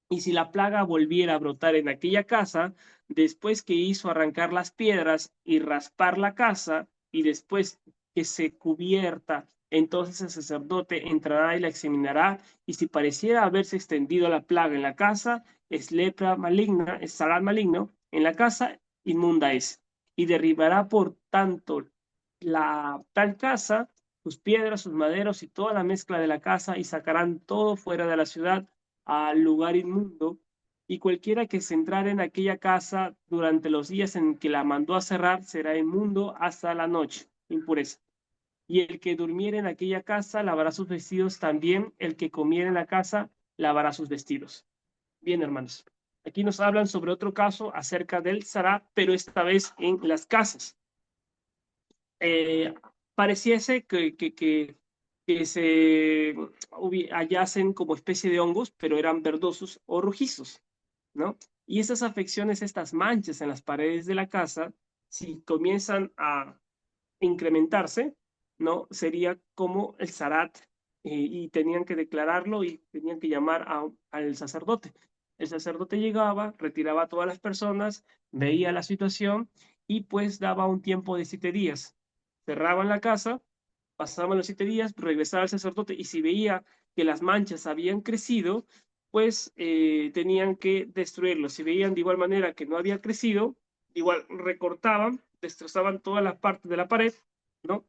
Y si la plaga volviera a brotar en aquella casa, después que hizo arrancar las piedras y raspar la casa, y después que se cubierta, entonces el sacerdote entrará y la examinará, y si pareciera haberse extendido la plaga en la casa, es lepra maligna, es sarat maligno, en la casa inmunda es, y derribará por tanto la tal casa, sus piedras, sus maderos y toda la mezcla de la casa, y sacarán todo fuera de la ciudad al lugar inmundo, y cualquiera que se entrare en aquella casa durante los días en que la mandó a cerrar será inmundo hasta la noche, impureza. y el que durmiera en aquella casa lavará sus vestidos, también el que comiera en la casa lavará sus vestidos. Bien, hermanos. Aquí nos hablan sobre otro caso acerca del Sará, pero esta vez en las casas. Eh, Pareciese que se hallacen como especie de hongos, pero eran verdosos o rojizos, ¿no? Y esas afecciones, estas manchas en las paredes de la casa, si comienzan a incrementarse, ¿no? Sería como el zarat, y tenían que declararlo y tenían que llamar al sacerdote. El sacerdote llegaba, retiraba a todas las personas, veía la situación y pues daba un tiempo de 7 días. Cerraban la casa, pasaban los 7 días, regresaba el sacerdote y si veía que las manchas habían crecido, pues tenían que destruirlo. Si veían de igual manera que no había crecido, igual recortaban, destrozaban toda la parte de la pared, ¿no?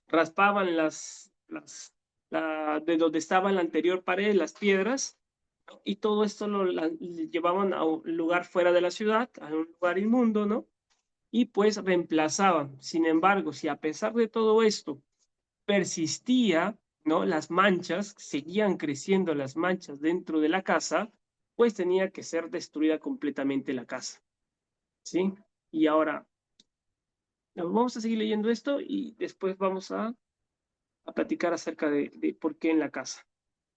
Raspaban de donde estaba la anterior pared, las piedras, ¿no? Y todo esto lo llevaban a un lugar fuera de la ciudad, a un lugar inmundo, ¿no? Y pues reemplazaban. Sin embargo, si a pesar de todo esto persistía, ¿no? Las manchas, seguían creciendo las manchas dentro de la casa, pues tenía que ser destruida completamente la casa, ¿sí? Y ahora vamos a seguir leyendo esto y después vamos a platicar acerca de por qué en la casa.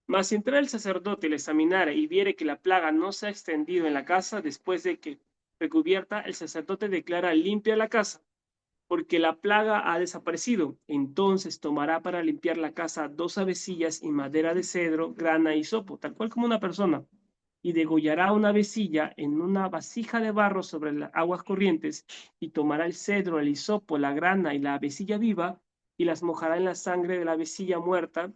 Mas si entrara el sacerdote y le examinara y viere que la plaga no se ha extendido en la casa, después de que recubierta, el sacerdote declara limpia la casa, porque la plaga ha desaparecido. Entonces tomará para limpiar la casa 2 avecillas y madera de cedro, grana y sopo, tal cual como una persona, y degollará una avecilla en una vasija de barro sobre las aguas corrientes, y tomará el cedro, el hisopo, la grana y la avecilla viva, y las mojará en la sangre de la avecilla muerta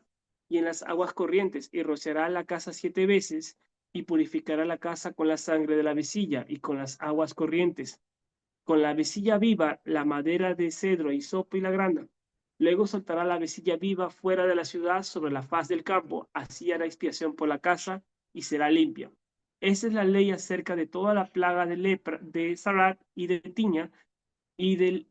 y en las aguas corrientes, y rociará la casa 7 veces, y purificará la casa con la sangre de la avecilla y con las aguas corrientes con la avecilla viva, la madera de cedro, hisopo y la grana. Luego soltará la avecilla viva fuera de la ciudad sobre la faz del campo. Así hará expiación por la casa y será limpia. Esa es la ley acerca de toda la plaga de lepra, de zarat y de tiña, y del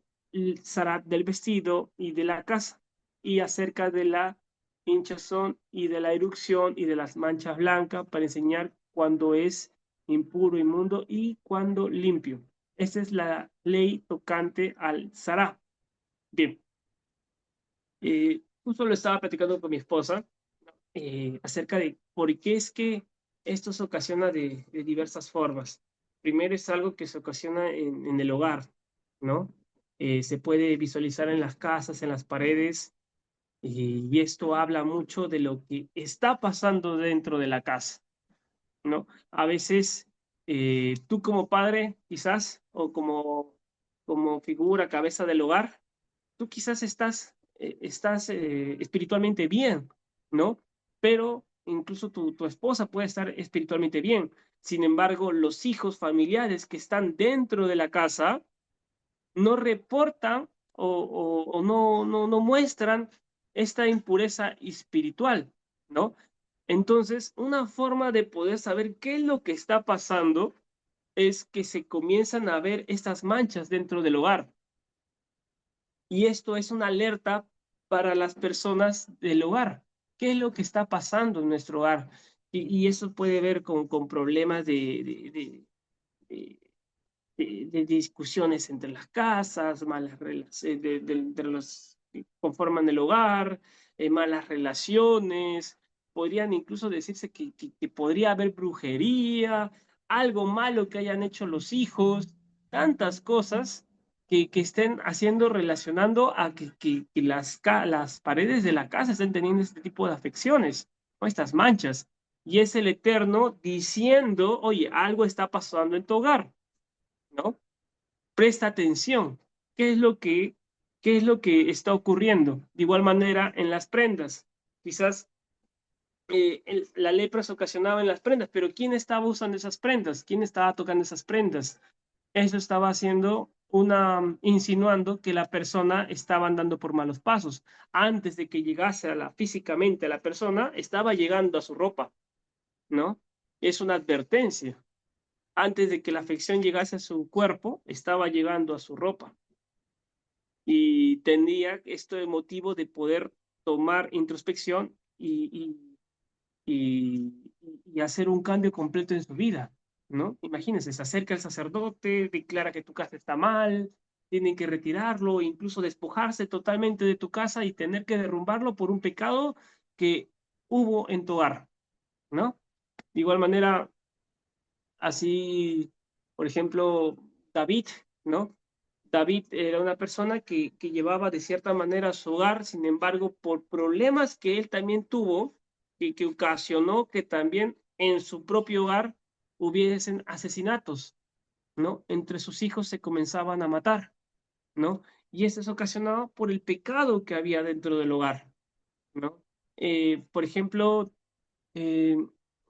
zarat del vestido y de la casa, y acerca de la hinchazón y de la erupción y de las manchas blancas, para enseñar cuándo es impuro, inmundo y cuándo limpio. Esa es la ley tocante al Sará. Bien, justo lo estaba platicando con mi esposa, acerca de por qué es que esto se ocasiona de diversas formas. Primero es algo que se ocasiona en el hogar, ¿no? Se puede visualizar en las casas, en las paredes, y esto habla mucho de lo que está pasando dentro de la casa, ¿no? A veces tú como padre, quizás, o como figura, cabeza del hogar, tú quizás estás espiritualmente bien, ¿no? Pero incluso tu esposa puede estar espiritualmente bien. Sin embargo, los hijos familiares que están dentro de la casa no reportan o no muestran esta impureza espiritual, ¿no? Entonces, una forma de poder saber qué es lo que está pasando es que se comienzan a ver estas manchas dentro del hogar. Y esto es una alerta para las personas del hogar. ¿Qué es lo que está pasando en nuestro hogar? Y eso puede ver con problemas de, de discusiones entre las casas, malas relaciones de los que conforman el hogar, malas relaciones. Podrían incluso decirse que podría haber brujería, algo malo que hayan hecho los hijos, tantas cosas que estén haciendo, relacionando a que las paredes de la casa estén teniendo este tipo de afecciones, o estas manchas. Y es el Eterno diciendo, oye, algo está pasando en tu hogar, ¿no? Presta atención. ¿Qué es lo que, qué es lo que está ocurriendo? De igual manera, en las prendas. Quizás la lepra se ocasionaba en las prendas, pero ¿quién estaba usando esas prendas? ¿Quién estaba tocando esas prendas? Eso estaba haciendo insinuando que la persona estaba andando por malos pasos. Antes de que llegase físicamente a la persona, estaba llegando a su ropa, ¿no? Es una advertencia. Antes de que la afección llegase a su cuerpo, estaba llegando a su ropa. y tenía este motivo de poder tomar introspección y, y hacer un cambio completo en su vida, ¿no? Imagínense, se acerca el sacerdote, declara que tu casa está mal, tienen que retirarlo, incluso despojarse totalmente de tu casa y tener que derrumbarlo por un pecado que hubo en tu hogar, ¿no? De igual manera, así, por ejemplo, David, ¿no? David era una persona que llevaba de cierta manera su hogar, sin embargo, por problemas que él también tuvo, que ocasionó que también en su propio hogar hubiesen asesinatos, ¿no? Entre sus hijos se comenzaban a matar, ¿no? Y esto es ocasionado por el pecado que había dentro del hogar, ¿no? Por ejemplo, eh,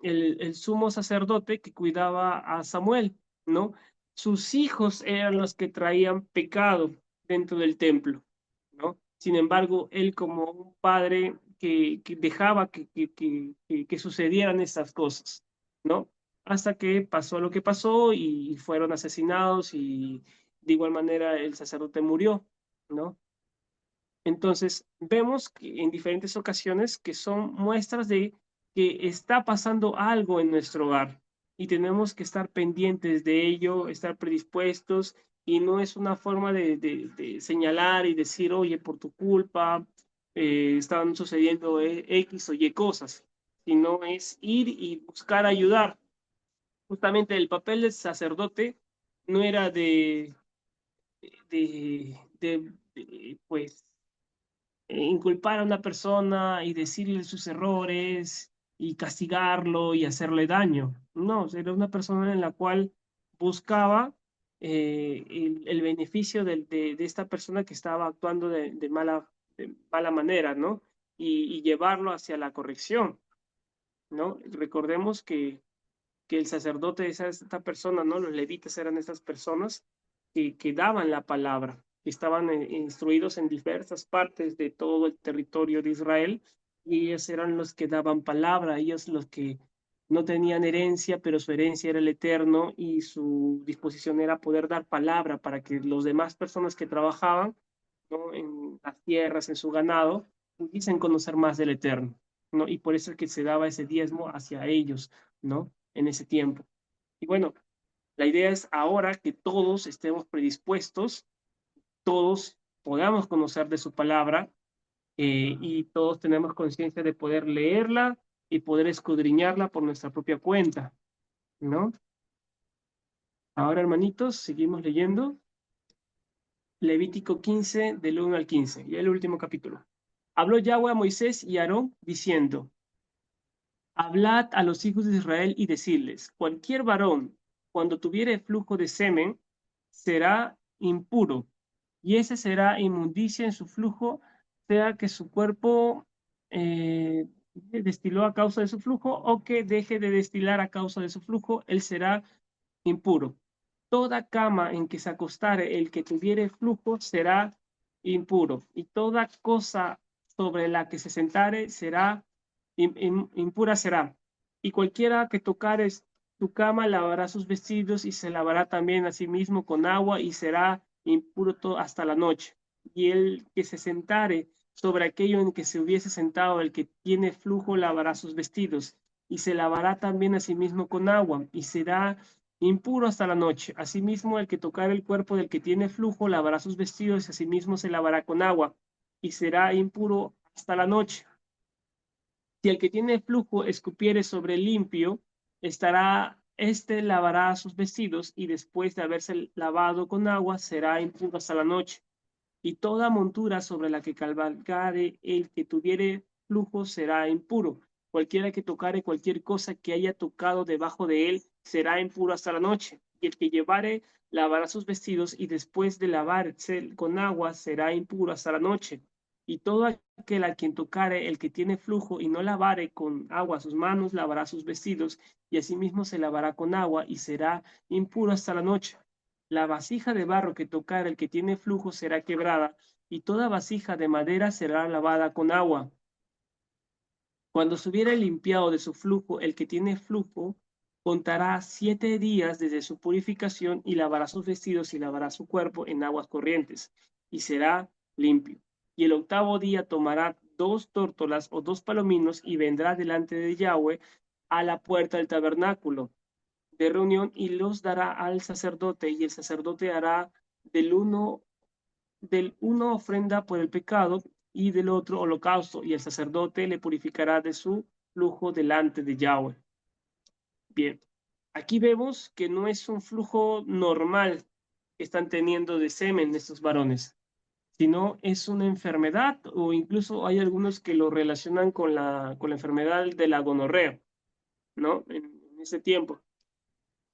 el sumo sacerdote que cuidaba a Samuel, ¿no? Sus hijos eran los que traían pecado dentro del templo, ¿no? Sin embargo, él como un padre que dejaba que sucedieran estas cosas, ¿no? Hasta que pasó lo que pasó y fueron asesinados y de igual manera el sacerdote murió, ¿no? Entonces, vemos que en diferentes ocasiones que son muestras de que está pasando algo en nuestro hogar y tenemos que estar pendientes de ello, estar predispuestos y no es una forma de señalar y decir, oye, por tu culpa estaban sucediendo X o Y cosas, sino es ir y buscar ayudar. Justamente el papel del sacerdote no era pues inculpar a una persona y decirle sus errores y castigarlo y hacerle daño. No, era una persona en la cual buscaba el beneficio de esta persona que estaba actuando de mala manera, ¿no? Y llevarlo hacia la corrección, ¿no? Recordemos que el sacerdote es esta persona, ¿no? Los levitas eran estas personas que daban la palabra, que estaban instruidos en diversas partes de todo el territorio de Israel, y ellos eran los que daban palabra, ellos los que no tenían herencia, pero su herencia era el eterno y su disposición era poder dar palabra para que los demás personas que trabajaban, ¿no? En las tierras, en su ganado, pudiesen conocer más del eterno, ¿no? Y por eso es que se daba ese diezmo hacia ellos, ¿no? En ese tiempo. Y bueno, la idea es ahora que todos estemos predispuestos, todos podamos conocer de su palabra y todos tenemos conciencia de poder leerla y poder escudriñarla por nuestra propia cuenta, ¿no? Ahora, hermanitos, seguimos leyendo Levítico 15, del 1 al 15, y el último capítulo. Habló Yahweh a Moisés y a Aarón diciendo, hablad a los hijos de Israel y decirles, cualquier varón, cuando tuviere flujo de semen, será impuro, y ese será inmundicia en su flujo, sea que su cuerpo destiló a causa de su flujo o que deje de destilar a causa de su flujo, él será impuro. Toda cama en que se acostare el que tuviere flujo será impuro, y toda cosa sobre la que se sentare será impura será. Y cualquiera que tocare tu cama lavará sus vestidos y se lavará también a sí mismo con agua y será impuro hasta la noche. Y el que se sentare sobre aquello en que se hubiese sentado el que tiene flujo lavará sus vestidos y se lavará también a sí mismo con agua y será impuro hasta la noche. Asimismo, el que tocare el cuerpo del que tiene flujo lavará sus vestidos y asimismo se lavará con agua y será impuro hasta la noche. Si el que tiene flujo escupiere sobre el limpio, este lavará sus vestidos y después de haberse lavado con agua será impuro hasta la noche. Y toda montura sobre la que cabalgare el que tuviere flujo será impuro. Cualquiera que tocare cualquier cosa que haya tocado debajo de él será impuro hasta la noche. Y el que llevare lavará sus vestidos y después de lavarse con agua será impuro hasta la noche. Y todo aquel a quien tocare el que tiene flujo y no lavare con agua sus manos, lavará sus vestidos y asimismo se lavará con agua y será impuro hasta la noche. La vasija de barro que tocare el que tiene flujo será quebrada, y toda vasija de madera será lavada con agua. Cuando se hubiere limpiado de su flujo, el que tiene flujo contará 7 días desde su purificación y lavará sus vestidos y lavará su cuerpo en aguas corrientes. y será limpio. Y el octavo día tomará 2 tórtolas o 2 palominos y vendrá delante de Yahweh a la puerta del tabernáculo de reunión y los dará al sacerdote, y el sacerdote hará del uno ofrenda por el pecado y del otro holocausto, y el sacerdote le purificará de su flujo delante de Yahweh. Bien, aquí vemos que no es un flujo normal que están teniendo de semen estos varones, sino es una enfermedad, o incluso hay algunos que lo relacionan con la enfermedad de la gonorrea, ¿no? En ese tiempo.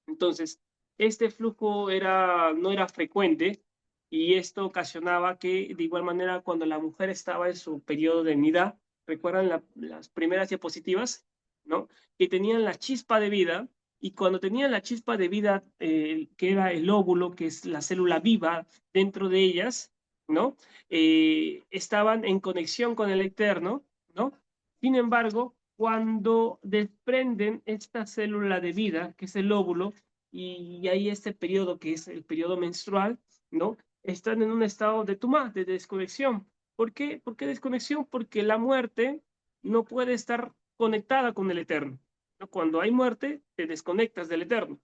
Entonces, este flujo no era frecuente y esto ocasionaba que, de igual manera, cuando la mujer estaba en su periodo de nidad, recuerdan las primeras diapositivas, ¿no? Que tenían la chispa de vida y cuando tenían la chispa de vida, que era el óvulo, que es la célula viva dentro de ellas, ¿no? Estaban en conexión con el Eterno, ¿no? Sin embargo, cuando desprenden esta célula de vida, que es el óvulo, y hay este periodo que es el periodo menstrual, ¿no? Están en un estado de tumá, de desconexión. ¿Por qué? ¿Por qué desconexión? Porque la muerte no puede estar conectada con el Eterno, ¿no? Cuando hay muerte, te desconectas del Eterno,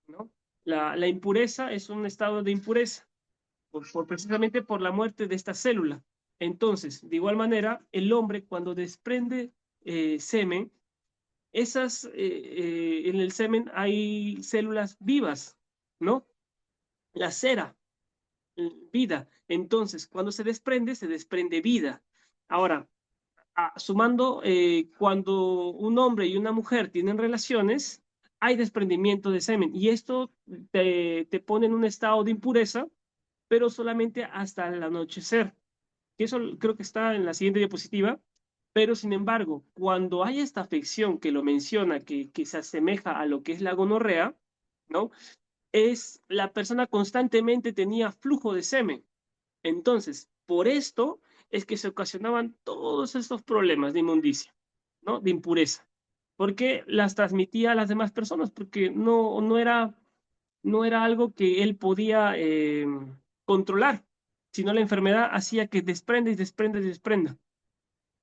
¿no? La impureza es un estado de impureza, precisamente por la muerte de esta célula. Entonces, de igual manera, el hombre cuando desprende semen, en el semen hay células vivas, ¿no? La cera, vida. Entonces, cuando se desprende vida. Ahora, sumando, cuando un hombre y una mujer tienen relaciones, hay desprendimiento de semen y esto te pone en un estado de impureza, pero solamente hasta el anochecer. Eso creo que está en la siguiente diapositiva. Pero sin embargo, cuando hay esta afección que lo menciona, que se asemeja a lo que es la gonorrea, ¿no? La persona constantemente tenía flujo de semen. Entonces, por esto es que se ocasionaban todos estos problemas de inmundicia, ¿no? De impureza. Porque las transmitía a las demás personas, porque no era algo que él podía controlar, sino la enfermedad hacía que desprenda y desprenda y desprenda,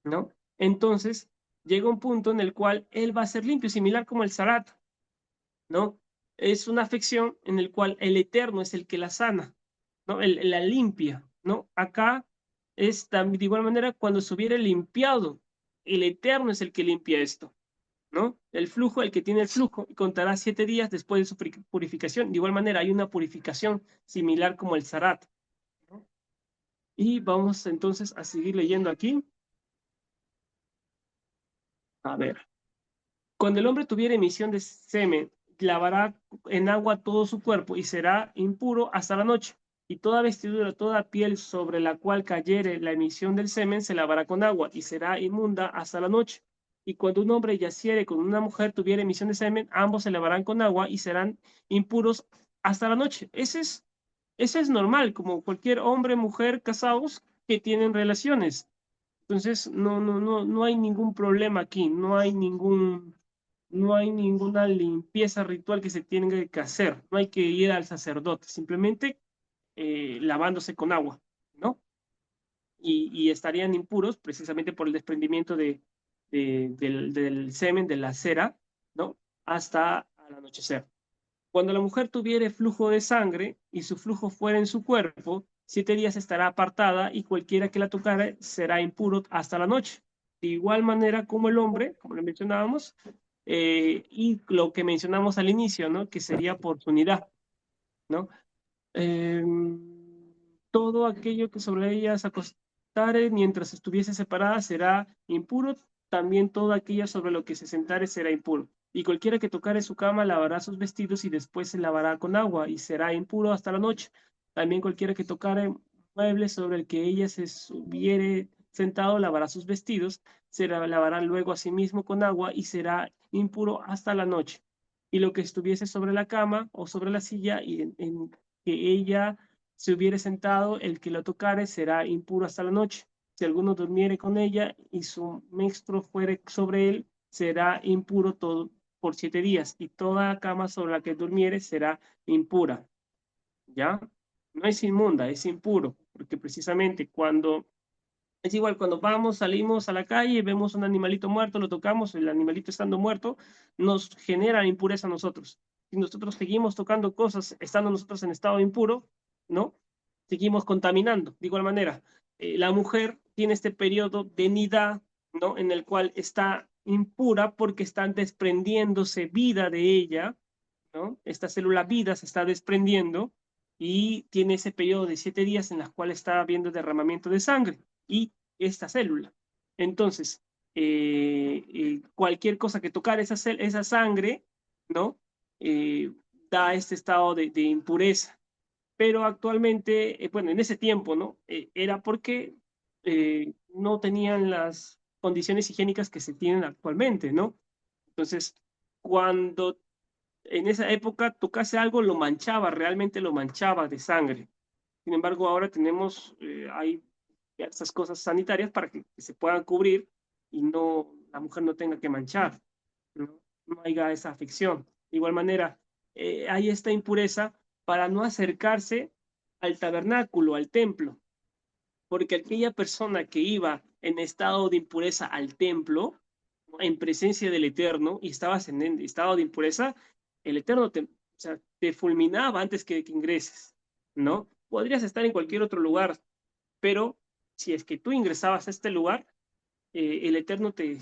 ¿no? Entonces, llega un punto en el cual él va a ser limpio, similar como el zarat, ¿no? Es una afección en el cual el Eterno es el que la sana, ¿no? La limpia, ¿no? Acá es también de igual manera cuando se hubiera limpiado, el Eterno es el que limpia esto, ¿no? El flujo, el que tiene el flujo, y contará 7 días después de su purificación. De igual manera, hay una purificación similar como el zarat, ¿no? Y vamos entonces a seguir leyendo aquí. A ver. Cuando el hombre tuviera emisión de semen, lavará en agua todo su cuerpo y será impuro hasta la noche. Y toda vestidura, toda piel sobre la cual cayere la emisión del semen se lavará con agua y será inmunda hasta la noche. Y cuando un hombre yaciere con una mujer tuviera emisión de semen, ambos se lavarán con agua y serán impuros hasta la noche. Ese es normal, como cualquier hombre, mujer, casados que tienen relaciones. Entonces, no hay ningún problema aquí, no hay ninguna limpieza ritual que se tenga que hacer, no hay que ir al sacerdote, simplemente lavándose con agua, ¿no? Y estarían impuros precisamente por el desprendimiento del semen, de la cera, ¿no? Hasta al anochecer. Cuando la mujer tuviere flujo de sangre y su flujo fuera en su cuerpo, 7 días estará apartada y cualquiera que la tocare será impuro hasta la noche. De igual manera como el hombre, como le mencionábamos, y lo que mencionamos al inicio, ¿no? Que sería por su unidad, ¿no? Eh, Todo aquello que sobre ella se acostare mientras estuviese separada será impuro, también todo aquello sobre lo que se sentare será impuro. Y cualquiera que tocare su cama lavará sus vestidos y después se lavará con agua y será impuro hasta la noche. También cualquiera que tocare mueble sobre el que ella se hubiere sentado lavará sus vestidos, se lavará luego a sí mismo con agua y será impuro hasta la noche. Y lo que estuviese sobre la cama o sobre la silla y en que ella se hubiere sentado, el que lo tocare será impuro hasta la noche. Si alguno durmiere con ella y su menstruo fuere sobre él, será impuro todo por 7 días, y toda cama sobre la que durmiere será impura. ¿Ya? No es inmunda, es impuro. porque precisamente cuando es igual, cuando vamos, salimos a la calle, vemos un animalito muerto, lo tocamos, el animalito estando muerto, nos genera impureza a nosotros. Si nosotros seguimos tocando cosas, estando nosotros en estado impuro, ¿no? Seguimos contaminando. De igual manera, la mujer tiene este periodo de nidá, ¿no? En el cual está impura porque está desprendiéndose vida de ella, ¿no? Esta célula vida se está desprendiendo y tiene ese periodo de 7 días en los cuales está habiendo derramamiento de sangre y esta célula. Entonces, cualquier cosa que tocar esa sangre, ¿no? Eh, da este estado de impureza. Pero actualmente, bueno, en ese tiempo, ¿no? Era porque no tenían las condiciones higiénicas que se tienen actualmente, ¿no? Entonces, cuando en esa época tocase algo, lo manchaba, realmente lo manchaba de sangre. Sin embargo, ahora tenemos, hay estas cosas sanitarias para que se puedan cubrir y no, la mujer no tenga que manchar, no, no haya esa afección. De igual manera, hay esta impureza para no acercarse al tabernáculo, al templo, porque aquella persona que iba en estado de impureza al templo, en presencia del Eterno, y estabas en estado de impureza, el Eterno te, o sea, te fulminaba antes que ingreses, ¿no? Podrías estar en cualquier otro lugar, pero si es que tú ingresabas a este lugar, el Eterno te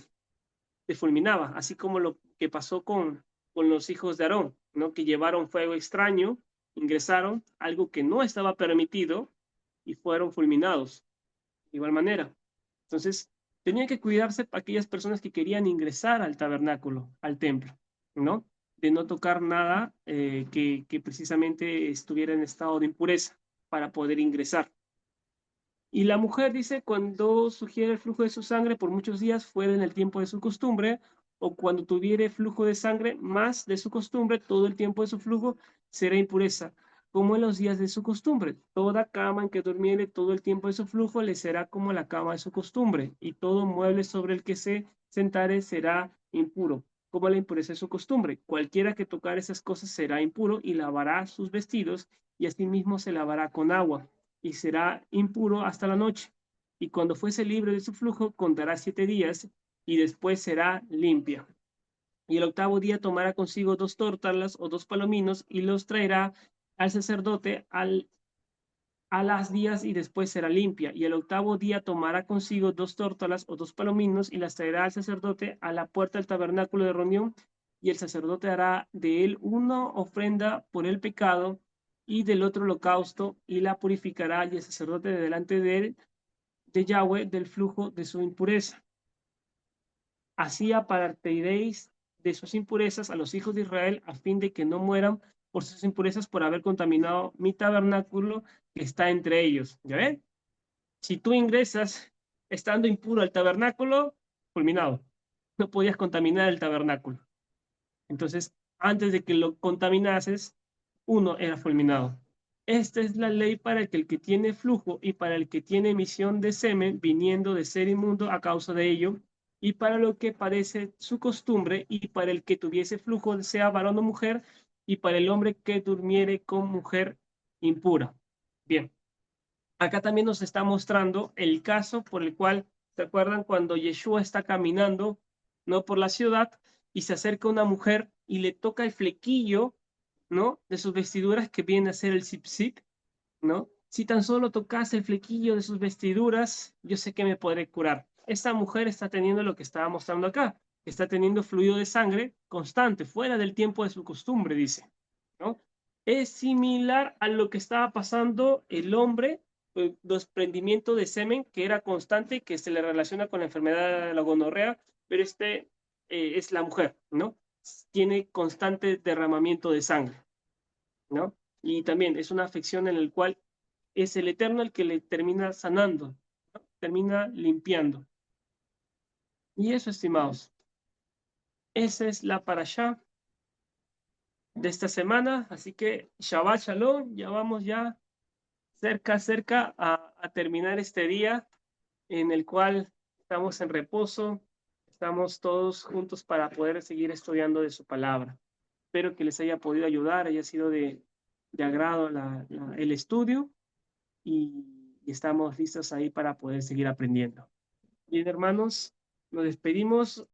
fulminaba, así como lo que pasó con los hijos de Aarón, ¿no? Que llevaron fuego extraño, ingresaron, algo que no estaba permitido, y fueron fulminados de igual manera. Entonces, tenían que cuidarse aquellas personas que querían ingresar al tabernáculo, al templo, ¿no? De no tocar nada que precisamente estuviera en estado de impureza para poder ingresar. Y la mujer dice, cuando sugiere el flujo de su sangre por muchos días fuera en el tiempo de su costumbre, o cuando tuviere flujo de sangre más de su costumbre, todo el tiempo de su flujo será impureza, como en los días de su costumbre. Toda cama en que durmiere todo el tiempo de su flujo le será como la cama de su costumbre, y todo mueble sobre el que se sentare será impuro, como la impureza de su costumbre. Cualquiera que tocar esas cosas será impuro y lavará sus vestidos, y asimismo se lavará con agua y será impuro hasta la noche. Y cuando fuese libre de su flujo, contará 7 días y después será limpia. Y el octavo día tomará consigo 2 tórtolas o 2 palominos y los traerá al sacerdote a las días y después será limpia. Y el octavo día tomará consigo 2 tórtolas o 2 palominos y las traerá al sacerdote a la puerta del tabernáculo de reunión. Y el sacerdote hará de él una ofrenda por el pecado y del otro holocausto y la purificará y el sacerdote delante de él, de Yahweh, del flujo de su impureza. Así apartaréis de sus impurezas a los hijos de Israel a fin de que no mueran por sus impurezas por haber contaminado mi tabernáculo que está entre ellos. ¿Ya ven? Si tú ingresas estando impuro al tabernáculo, fulminado. No podías contaminar el tabernáculo. Entonces, antes de que lo contaminases, uno era fulminado. Esta es la ley para el que tiene flujo y para el que tiene emisión de semen viniendo de ser inmundo a causa de ello, y para lo que parece su costumbre, y para el que tuviese flujo, sea varón o mujer, y para el hombre que durmiere con mujer impura. Bien, acá también nos está mostrando el caso por el cual, ¿se acuerdan cuando Yeshua está caminando, no por la ciudad, y se acerca una mujer y le toca el flequillo, ¿no? De sus vestiduras que viene a ser el zip, ¿no? Si tan solo tocase el flequillo de sus vestiduras, yo sé que me podré curar. Esta mujer está teniendo lo que estaba mostrando acá, está teniendo fluido de sangre constante, fuera del tiempo de su costumbre, dice, ¿no? Es similar a lo que estaba pasando el hombre, desprendimiento de semen, que era constante, que se le relaciona con la enfermedad de la gonorrea, pero es la mujer, ¿no? Tiene constante derramamiento de sangre, ¿no? Y también es una afección en la cual es el Eterno el que le termina sanando, ¿no? Termina limpiando. Y eso, estimados, esa es la parashá de esta semana. Así que Shabbat Shalom, ya vamos ya cerca a terminar este día en el cual estamos en reposo, estamos todos juntos para poder seguir estudiando de su palabra. Espero que les haya podido ayudar, haya sido de agrado el estudio. Y y estamos listos ahí para poder seguir aprendiendo. Bien, hermanos, nos despedimos.